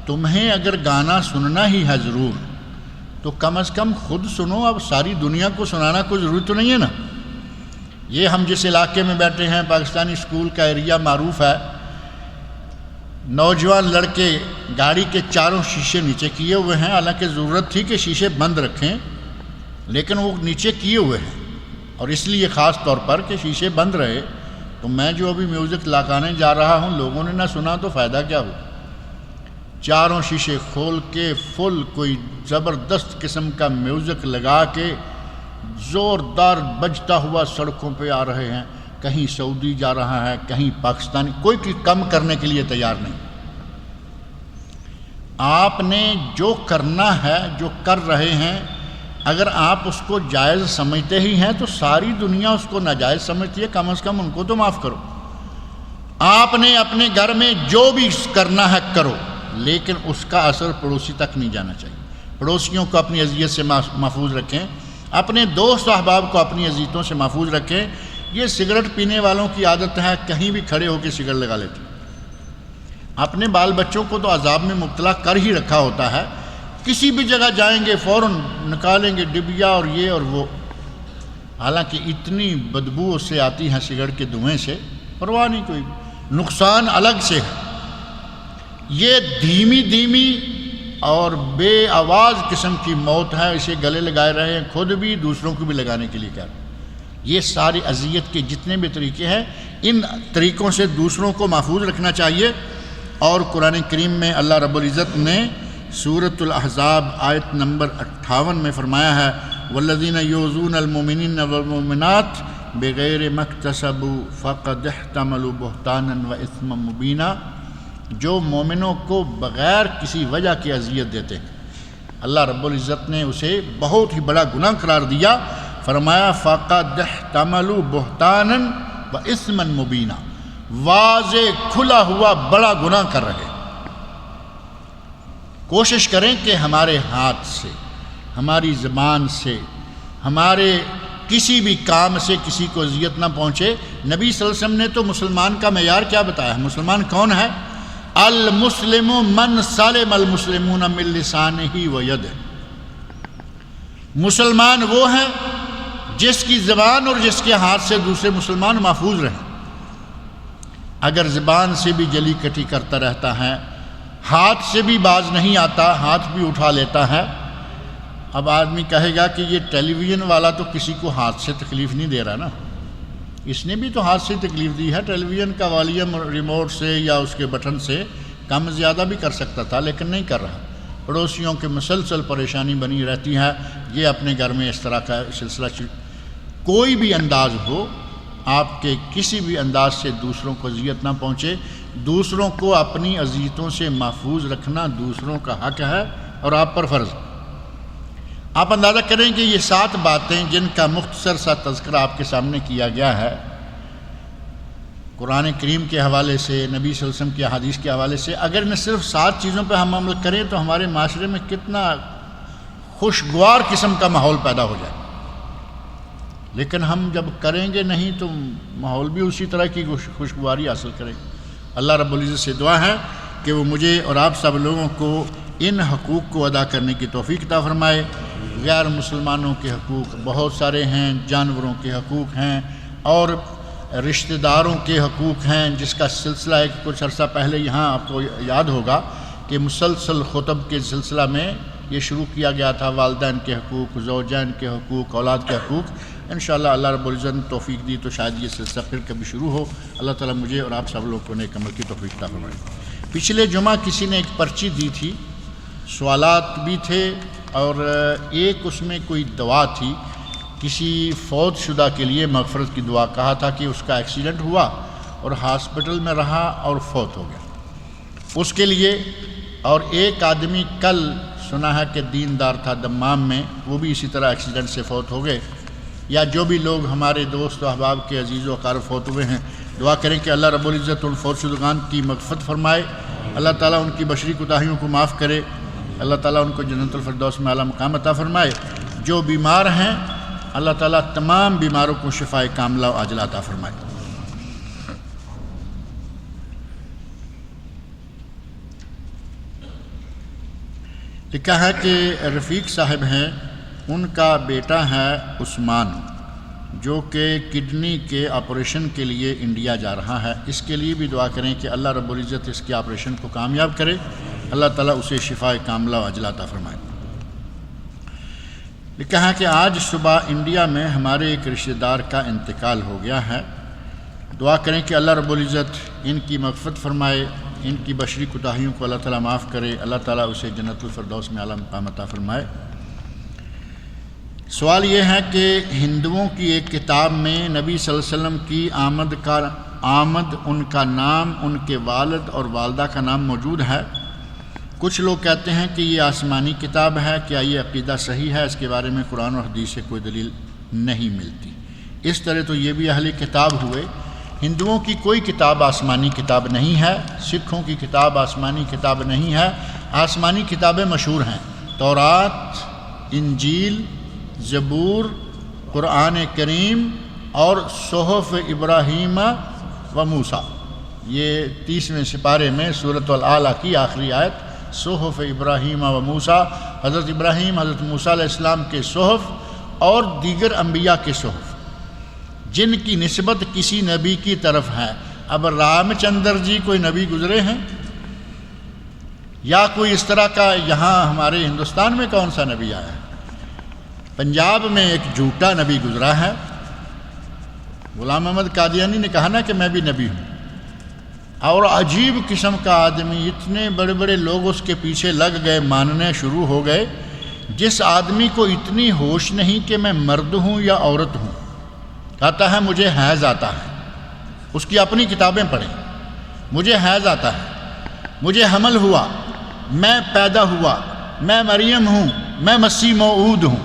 تمہیں اگر گانا سننا ہی ہے ضرور تو کم از کم خود سنو، اب ساری دنیا کو سنانا کوئی ضروری تو نہیں ہے نا۔ یہ ہم جس علاقے میں بیٹھے ہیں پاکستانی اسکول کا ایریا معروف ہے، نوجوان لڑکے گاڑی کے چاروں شیشے نیچے کیے ہوئے ہیں، حالانکہ ضرورت تھی کہ شیشے بند رکھیں، لیکن وہ نیچے کیے ہوئے ہیں، اور اس لیے خاص طور پر کہ شیشے بند رہے۔ تو میں جو ابھی میوزک لگانے جا رہا ہوں، لوگوں نے نہ سنا تو فائدہ کیا ہو؟ چاروں شیشے کھول کے فل کوئی زبردست قسم کا میوزک لگا کے زوردار بجتا ہوا سڑکوں پہ آ رہے ہیں، کہیں سعودی جا رہا ہے، کہیں پاکستانی، کوئی کم کرنے کے لیے تیار نہیں۔ آپ نے جو کرنا ہے، جو کر رہے ہیں، اگر آپ اس کو جائز سمجھتے ہی ہیں تو ساری دنیا اس کو ناجائز سمجھتی ہے، کم از کم ان کو تو معاف کرو۔ آپ نے اپنے گھر میں جو بھی کرنا ہے کرو، لیکن اس کا اثر پڑوسی تک نہیں جانا چاہیے۔ پڑوسیوں کو اپنی اذیت سے محفوظ رکھیں، اپنے دوست احباب کو اپنی اذیتوں سے محفوظ رکھیں۔ یہ سگریٹ پینے والوں کی عادت ہے، کہیں بھی کھڑے ہو کے سگریٹ لگا لیتے ہیں۔ اپنے بال بچوں کو تو عذاب میں مبتلا کر ہی رکھا ہوتا ہے، کسی بھی جگہ جائیں گے فوراً نکالیں گے ڈبیا اور یہ اور وہ، حالانکہ اتنی بدبو اس سے آتی ہے سگریٹ کے دھوئیں سے، پرواہ نہیں کوئی، نقصان الگ سے ہے۔ یہ دھیمی دھیمی اور بے آواز قسم کی موت ہے، اسے گلے لگائے رہے ہیں، خود بھی دوسروں کو بھی لگانے کے لیے کہہ رہے ہیں۔ یہ ساری اذیت کے جتنے بھی طریقے ہیں، ان طریقوں سے دوسروں کو محفوظ رکھنا چاہیے۔ اور قرآن کریم میں اللہ رب العزت نے سورۃ الاحزاب آیت نمبر 58 میں فرمایا ہے والذین یؤذون المؤمنین والمؤمنات بغیر ما اکتسبوا فقد احتملوا بہتانا واثما مبینا، جو مومنوں کو بغیر کسی وجہ کی اذیت دیتے ہیں، اللہ رب العزت نے اسے بہت ہی بڑا گناہ قرار دیا، فرمایا فقد احتملوا بہتانا واثما مبینا، واضح کھلا ہوا بڑا گناہ کر رہے۔ کوشش کریں کہ ہمارے ہاتھ سے، ہماری زبان سے، ہمارے کسی بھی کام سے کسی کو اذیت نہ پہنچے۔ نبی صلی اللہ علیہ وسلم نے تو مسلمان کا معیار کیا بتایا ہے؟ مسلمان کون ہے؟ المسلم من سلم المسلمون من لسانہ و یدہ۔ مسلمان وہ ہے جس کی زبان اور جس کے ہاتھ سے دوسرے مسلمان محفوظ رہیں۔ اگر زبان سے بھی جلی کٹی کرتا رہتا ہے، ہاتھ سے بھی باز نہیں آتا، ہاتھ بھی اٹھا لیتا ہے، اب آدمی کہے گا کہ یہ ٹیلی ویژن والا تو کسی کو ہاتھ سے تکلیف نہیں دے رہا نا، اس نے بھی تو ہاتھ سے تکلیف دی ہے۔ ٹیلی ویژن کا والیوم ریموٹ سے یا اس کے بٹن سے کم زیادہ بھی کر سکتا تھا، لیکن نہیں کر رہا۔ پڑوسیوں کے مسلسل پریشانی بنی رہتی ہے، یہ اپنے گھر میں اس طرح کا سلسلہ کوئی بھی انداز ہو، آپ کے کسی بھی انداز سے دوسروں کو اذیت نہ پہنچے۔ دوسروں کو اپنی اذیتوں سے محفوظ رکھنا دوسروں کا حق ہے اور آپ پر فرض۔ آپ اندازہ کریں کہ یہ 7 باتیں جن کا مختصر سا تذکرہ آپ کے سامنے کیا گیا ہے، قرآن کریم کے حوالے سے، نبی صلی اللہ علیہ وسلم کی احادیث کے حوالے سے، اگر ان صرف 7 چیزوں پہ ہم عمل کریں تو ہمارے معاشرے میں کتنا خوشگوار قسم کا ماحول پیدا ہو جائے۔ لیکن ہم جب کریں گے نہیں تو ماحول بھی اسی طرح کی خوشگواری حاصل کریں۔ اللہ رب العزت سے دعا ہے کہ وہ مجھے اور آپ سب لوگوں کو ان حقوق کو ادا کرنے کی توفیق عطا فرمائے۔ غیر مسلمانوں کے حقوق بہت سارے ہیں، جانوروں کے حقوق ہیں اور رشتہ داروں کے حقوق ہیں، جس کا سلسلہ ایک کچھ عرصہ پہلے یہاں آپ کو یاد ہوگا کہ مسلسل خطب کے سلسلہ میں یہ شروع کیا گیا تھا، والدین کے حقوق، زوجین کے حقوق، اولاد کے حقوق۔ انشاءاللہ اللہ رب العزت نے توفیق دی تو شاید یہ سلسلہ پھر کبھی شروع ہو۔ اللہ تعالیٰ مجھے اور آپ سب لوگوں کو نیک عمل کی توفیق عطا فرمائے۔ پچھلے جمعہ کسی نے ایک پرچی دی تھی، سوالات بھی تھے اور ایک اس میں کوئی دعا تھی، کسی فوت شدہ کے لیے مغفرت کی دعا، کہا تھا کہ اس کا ایکسیڈنٹ ہوا اور ہاسپٹل میں رہا اور فوت ہو گیا اس کے لیے۔ اور ایک آدمی کل سنا ہے کہ دیندار تھا دمام میں، وہ بھی اسی طرح ایکسیڈنٹ سے فوت ہو گئے۔ یا جو بھی لوگ ہمارے دوست و احباب کے عزیز و اقارب فوت ہوئے ہیں، دعا کریں کہ اللہ رب العزت ان فوت شدگان کی مغفرت فرمائے، اللہ تعالیٰ ان کی بشری کوتاہیوں کو معاف کرے، اللہ تعالیٰ ان کو جنت الفردوس میں اعلیٰ مقام عطا فرمائے۔ جو بیمار ہیں اللہ تعالیٰ تمام بیماروں کو شفاء کاملہ و عاجلہ عطا فرمائے۔ لکھا ہے کہ رفیق صاحب ہیں، ان کا بیٹا ہے عثمان، جو کہ کڈنی کے آپریشن کے لیے انڈیا جا رہا ہے۔ اس کے لیے بھی دعا کریں کہ اللہ رب العزت اس کے آپریشن کو کامیاب کرے، اللہ تعالیٰ اسے شفاء کاملہ و عاجلہ عطا فرمائے۔ لکھا ہے کہ آج صبح انڈیا میں ہمارے ایک رشتہ دار کا انتقال ہو گیا ہے، دعا کریں کہ اللہ رب العزت ان کی مغفرت فرمائے، ان کی بشری کوتاہیوں کو اللہ تعالیٰ معاف کرے، اللہ تعالیٰ اسے جنت الفردوس میں اعلیٰ مقام عطا فرمائے۔ سوال یہ ہے کہ ہندوؤں کی ایک کتاب میں نبی صلی اللہ علیہ وسلم کی آمد، ان کا نام، ان کے والد اور والدہ کا نام موجود ہے۔ کچھ لوگ کہتے ہیں کہ یہ آسمانی کتاب ہے، کیا یہ عقیدہ صحیح ہے؟ اس کے بارے میں قرآن اور حدیث سے کوئی دلیل نہیں ملتی۔ اس طرح تو یہ بھی اہل کتاب ہوئے۔ ہندوؤں کی کوئی کتاب آسمانی کتاب نہیں ہے، سکھوں کی کتاب آسمانی کتاب نہیں ہے۔ آسمانی کتابیں مشہور ہیں، تورات، انجیل، زبور، قرآن کریم اور صحف ابراہیم و موسیٰ۔ یہ 30ویں سپارے میں سورۃ الاعلیٰ کی آخری آیت، صحف ابراہیم و موسیٰ، حضرت ابراہیم، حضرت موسیٰ علیہ السلام کے صحف اور دیگر انبیاء کے صحف جن کی نسبت کسی نبی کی طرف ہے۔ اب رام چندر جی کوئی نبی گزرے ہیں یا کوئی اس طرح کا یہاں ہمارے ہندوستان میں کون سا نبی آیا ہے؟ پنجاب میں ایک جھوٹا نبی گزرا ہے، غلام محمد قادیانی نے کہا نا کہ میں بھی نبی ہوں، اور عجیب قسم کا آدمی، اتنے بڑے بڑے لوگ اس کے پیچھے لگ گئے، ماننے شروع ہو گئے۔ جس آدمی کو اتنی ہوش نہیں کہ میں مرد ہوں یا عورت ہوں، کہتا ہے مجھے حیض آتا ہے، اس کی اپنی کتابیں پڑھیں، مجھے حیض آتا ہے، مجھے حمل ہوا، میں پیدا ہوا، میں مریم ہوں، میں مسیح موعود ہوں۔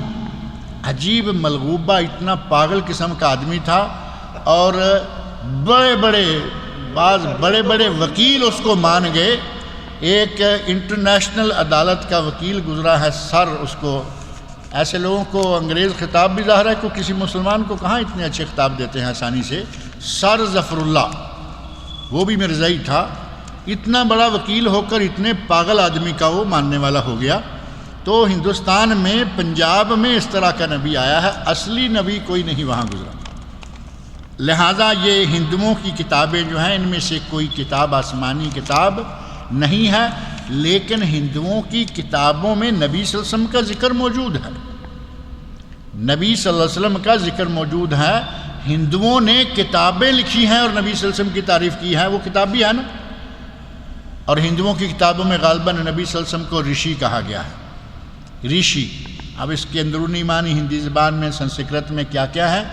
عجیب ملغوبہ، اتنا پاگل قسم کا آدمی تھا، اور بعض بڑے بڑے وکیل اس کو مان گئے۔ ایک انٹرنیشنل عدالت کا وکیل گزرا ہے سر، اس کو ایسے لوگوں کو انگریز خطاب بھی ظاہر ہے کہ کسی مسلمان کو کہاں اتنے اچھے خطاب دیتے ہیں آسانی سے، سر ظفر اللہ، وہ بھی مرزائی تھا، اتنا بڑا وکیل ہو کر اتنے پاگل آدمی کا وہ ماننے والا ہو گیا۔ تو ہندوستان میں پنجاب میں اس طرح کا نبی آیا ہے، اصلی نبی کوئی نہیں وہاں گزرا، لہٰذا یہ ہندوؤں کی کتابیں جو ہیں ان میں سے کوئی کتاب آسمانی کتاب نہیں ہے، لیکن ہندوؤں کی کتابوں میں نبی صلی اللہ علیہ وسلم کا ذکر موجود ہے، نبی صلی اللہ علیہ وسلم کا ذکر موجود ہے۔ ہندوؤں نے کتابیں لکھی ہیں اور نبی صلی اللہ علیہ وسلم کی تعریف کی ہے، وہ کتاب بھی ہے نا، اور ہندوؤں کی کتابوں میں غالباً نبی صلی اللہ علیہ وسلم کو رشی کہا گیا ہے، رشی۔ اب اس کے اندرونی معنی ہندی زبان میں سنسکرت میں کیا کیا ہے،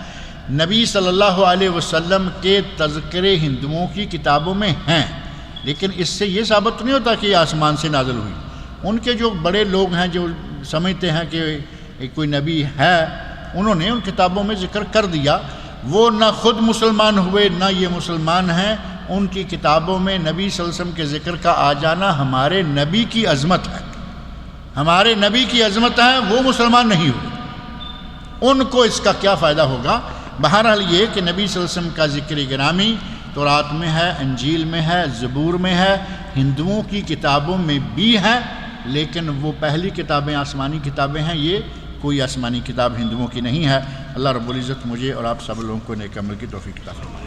نبی صلی اللہ علیہ وسلم کے تذکرے ہندوؤں کی کتابوں میں ہیں، لیکن اس سے یہ ثابت نہیں ہوتا کہ یہ آسمان سے نازل ہوئی۔ ان کے جو بڑے لوگ ہیں جو سمجھتے ہیں کہ کوئی نبی ہے، انہوں نے ان کتابوں میں ذکر کر دیا، وہ نہ خود مسلمان ہوئے نہ یہ مسلمان ہیں، ان کی کتابوں میں نبی صلی اللہ علیہ وسلم کے ذکر کا آ جانا ہمارے نبی کی عظمت ہے، ہمارے نبی کی عظمت ہے، وہ مسلمان نہیں ہوئے، ان کو اس کا کیا فائدہ ہوگا؟ بہرحال یہ کہ نبی صلی اللہ علیہ وسلم کا ذکر گرامی تورات میں ہے، انجیل میں ہے، زبور میں ہے، ہندوؤں کی کتابوں میں بھی ہے، لیکن وہ پہلی کتابیں آسمانی کتابیں ہیں، یہ کوئی آسمانی کتاب ہندوؤں کی نہیں ہے۔ اللہ رب العزت مجھے اور آپ سب لوگوں کو نیک عمل کی توفیق عطا فرمائے۔